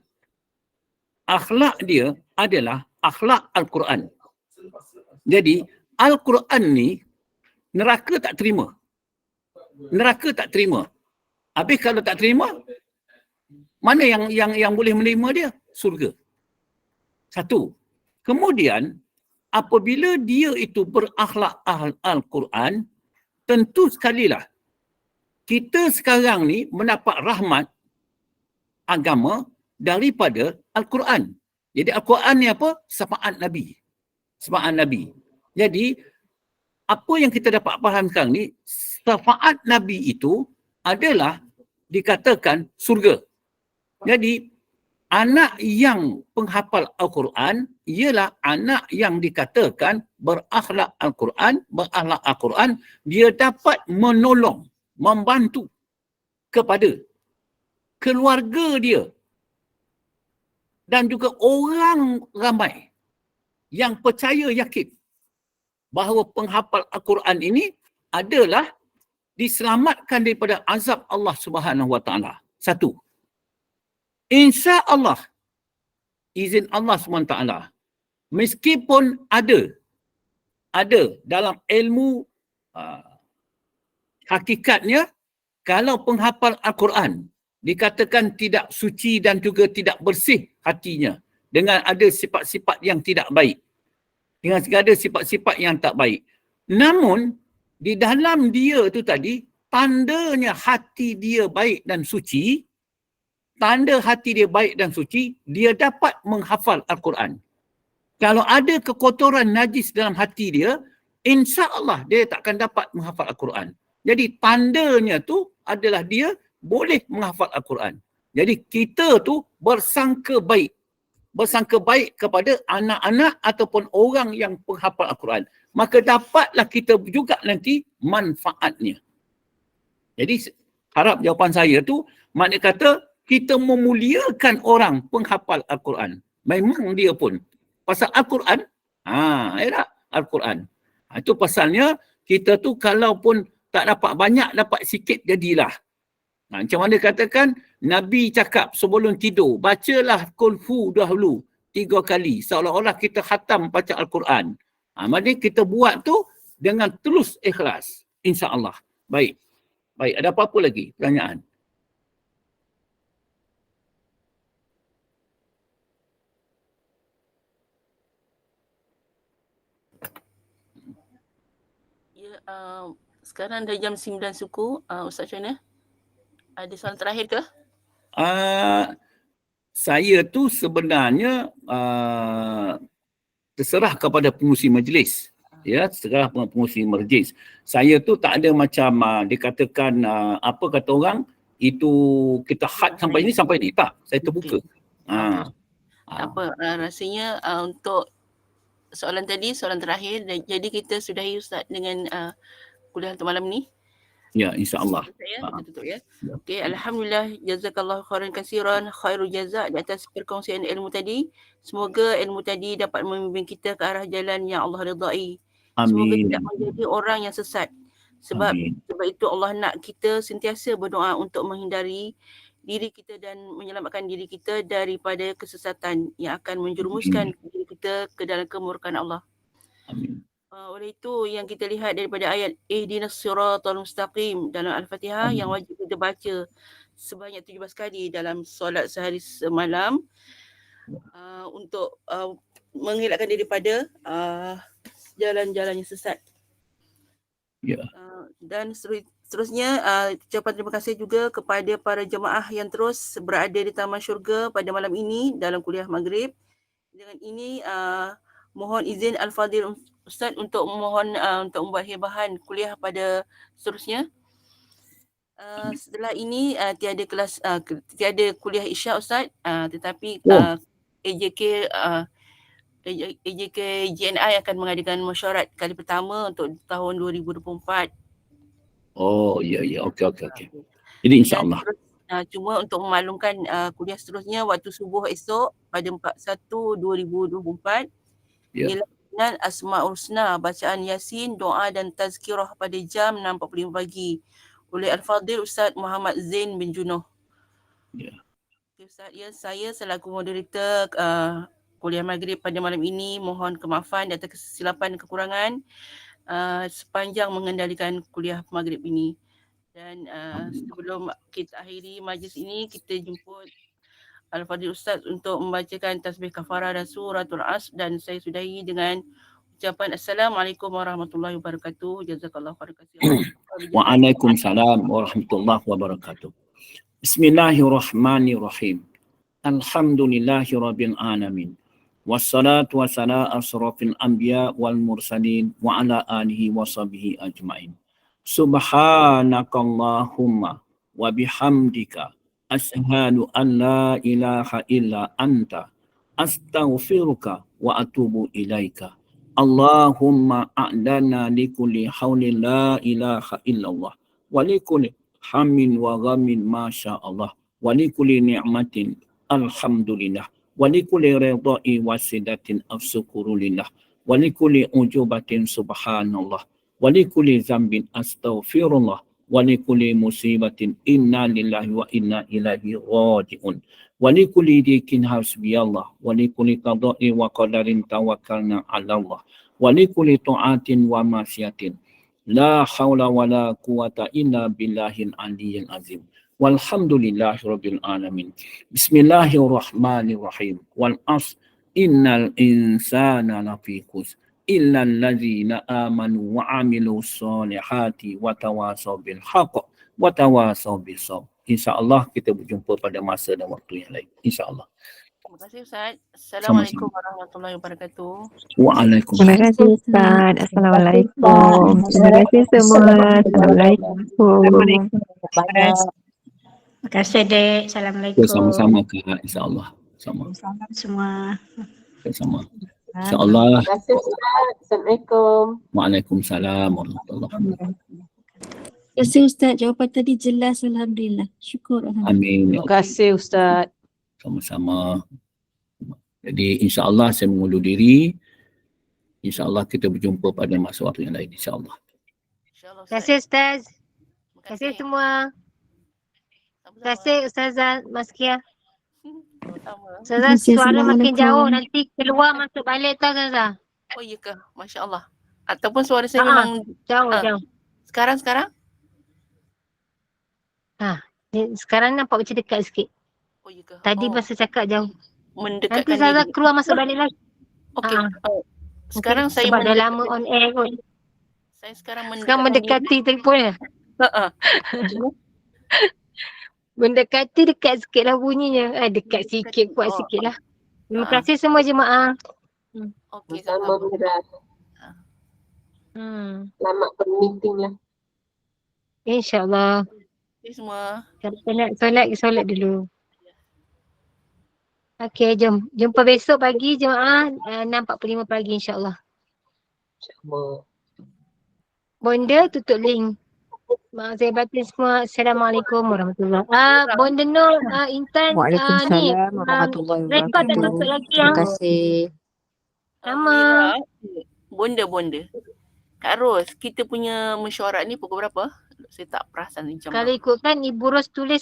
Akhlak dia adalah akhlak Al-Quran. Jadi Al-Quran ni neraka tak terima. Habis kalau tak terima, mana yang boleh menerima dia? Surga. Satu. Kemudian apabila dia itu berakhlak Al-Quran, tentu sekalilah kita sekarang ni mendapat rahmat agama daripada Al-Quran. Jadi Al-Quran ni apa? Syafaat Nabi. Jadi apa yang kita dapat faham sekarang ni, syafaat Nabi itu adalah dikatakan surga. Jadi anak yang penghafal Al-Quran ialah anak yang dikatakan berakhlak Al-Quran, dia dapat menolong, membantu kepada keluarga dia dan juga orang ramai yang percaya yakin bahawa penghafal Al-Quran ini adalah diselamatkan daripada azab Allah Subhanahu Wa Taala. Satu. Insya-Allah, izin Allah SWT, meskipun ada dalam ilmu hakikatnya, kalau penghafal Al-Quran dikatakan tidak suci dan juga tidak bersih hatinya dengan ada sifat-sifat yang tidak baik, dengan segala sifat-sifat yang tak baik. Namun di dalam dia tu tadi, tandanya hati dia baik dan suci, dia dapat menghafal Al-Quran. Kalau ada kekotoran najis dalam hati dia, insya-Allah dia takkan dapat menghafal Al-Quran. Jadi tandanya tu adalah dia boleh menghafal Al-Quran. Jadi kita tu bersangka baik kepada anak-anak ataupun orang yang penghafal Al-Quran. Maka dapatlah kita juga nanti manfaatnya. Jadi harap jawapan saya tu, maknanya kata kita memuliakan orang penghafal Al-Quran. Memang dia pun. Pasal Al-Quran, Al-Quran. Itu pasalnya kita tu kalau pun tak dapat banyak, dapat sikit jadilah. Macam mana katakan, Nabi cakap sebelum tidur, bacalah Qul-Hu dahulu 3 kali. Seolah-olah kita khatam baca Al-Quran. Maksudnya kita buat tu dengan tulus ikhlas. InsyaAllah. Baik. Ada apa-apa lagi pertanyaan? Sekarang dah jam 9 suku. Ustaz macam mana? Ada soalan terakhir ke? Saya tu sebenarnya terserah kepada pengurusi majlis. Ya, terserah pengurusi majlis. Saya tu tak ada macam dikatakan apa kata orang itu kita had sampai ni tak. Saya terbuka. Apa rasanya untuk soalan tadi, soalan terakhir, jadi kita sudahi Ustaz dengan kuliah untuk malam ni. Ya, insya-Allah. Kita tutup ya. Okey, alhamdulillah, jazakallahu khairan katsiran, khairul jazak di atas perkongsian ilmu tadi. Semoga ilmu tadi dapat membimbing kita ke arah jalan yang Allah ridai. Semoga tidak menjadi orang yang sesat. Sebab itu Allah nak kita sentiasa berdoa untuk menghindari diri kita dan menyelamatkan diri kita daripada kesesatan yang akan menjerumuskan diri kita ke dalam kemurkaan Allah. Amin. Oleh itu yang kita lihat daripada ayat ihdinas siratal mustaqim dalam Al-Fatihah yang wajib kita baca sebanyak 17 kali dalam solat sehari semalam untuk mengelakkan daripada jalan-jalan yang sesat. Dan seterusnya ucapan terima kasih juga kepada para jemaah yang terus berada di Taman Syurga pada malam ini dalam kuliah Maghrib. Dengan ini mohon izin Al-Fadhil Ustaz untuk mohon untuk membuat hibahan kuliah pada seterusnya. Setelah ini tiada kelas tiada kuliah Isyak Ustaz, tetapi AJK GNI akan mengadakan mesyuarat kali pertama untuk tahun 2024. Oh ya. Okey. Jadi insya-Allah. Cuma untuk memaklumkan kuliah seterusnya waktu subuh esok pada 41/2024 ialah dengan Asmaul Husna, bacaan Yasin, doa dan tazkirah pada jam 6.45 pagi oleh Al-Fadhil Ustaz Muhammad Zain bin Junoh. Ustaz, saya selaku moderator kuliah Maghrib pada malam ini mohon kemaafan dan kesilapan dan kekurangan sepanjang mengendalikan kuliah Maghrib ini. Dan sebelum kita akhiri majlis ini, kita jemput Al-Fadhil Ustaz untuk membacakan tasbih kafarah dan suratul Asr, dan saya sudahi dengan ucapan Assalamualaikum warahmatullahi wabarakatuh. Jazakallahu khairan. Waalaikumsalam warahmatullahi wabarakatuh. Bismillahirrahmanirrahim. Alhamdulillahirabbil alamin. Wassalatu wassalamu asrafil anbiya wal mursalin wa ala alihi washabihi ajmain. Subhanakallahumma wa bihamdika ashhadu an la ilaha illa anta astaghfiruka wa atubu ilaika. Allahumma a'dana likulli hawlin la ilaha illallah wa likulli hammin wa ghammin masya Allah wa likulli ni'matin alhamdulillah wa likulli ridha'i wa sidatin afsukurulillah wa likulli ujubatin subhanallah wa likulli zambin astaghfirullah wa likulli musibatin inna lillahi wa inna ilaihi raji'un wa likulli dikin hasbiyallah wa likulli qada'i wa qadarin tawakkalna 'ala Allah wa likulli ta'atin wa masyiatin la haula wa la quwata illa billahil aliyyil azim. Walhamdulillahirabbil alamin. Bismillahirrahmanirrahim. Wal 'asr innal insana lafi khusr illa allazina amanu wa 'amilus solihati wa tawasaw bil haqq wa tawasaw bis sabr. Insya-Allah kita berjumpa pada masa dan waktu yang lain. Insya-Allah. Terima kasih Ustaz. Assalamualaikum warahmatullahi wabarakatuh. Waalaikumsalam. Terima kasih Ustaz. Assalamualaikum. Terima kasih semua. Assalamualaikum. Terima kasih Dek. Assalamualaikum. Sama-sama Kak. Insya-Allah. Sama. Salam semua. Sama. Insya-Allah. Terima kasih Ustaz. Assalamualaikum. Waalaikumsalam warahmatullahi wabarakatuh. Terima kasih Ustaz. Jawapan tadi jelas, alhamdulillah. Syukur alhamdulillah. Amin. Terima kasih Ustaz. Sama-sama. Jadi insya-Allah saya mengundur diri. Insya-Allah kita berjumpa pada masa waktu yang lain, insya-Allah. InsyaAllah Terima kasih Ustaz. Terima kasih semua. Terima kasih Ustazah Maskia. Ustazah, suara makin jauh, nanti keluar masuk balik tau Ustazah. Oh iya ke? Masya-Allah. Ataupun suara saya memang jauh. Sekarang? Sekarang nampak macam dekat sikit. Oh iya ke? Tadi masa cakap jauh. Mendekatkan Nanti Ustazah diri. keluar masuk balik lagi. Okey. Sekarang saya sebab dah lama on air kot. Saya sekarang Mendekati telefonnya. Mendekati dekat sikit lah bunyinya. Dekat sikit, kuat sikit lah. Terima kasih semua jemaah. Okey, Sama sama-sama. berat. Selamat bermeeting lah. InsyaAllah. Okay semua. Kalau nak solat dulu. Okey, jom. Jumpa besok pagi jemaah 6.45 pagi insyaAllah. InsyaAllah. Bonda tutup link. Mak saya batin semua. Assalamualaikum warahmatullahi wabarakatuh. Bonda Nur, Intan, ni Waalaikumsalam warahmatullahi rekod dah wabarakatuh. masuk lagi Terima yang kasih. sama. Bonda. Kak Ros, kita punya mesyuarat ni pukul berapa? Saya tak perasan ni jam Kalau berapa. ikutkan Ibu Ros tulis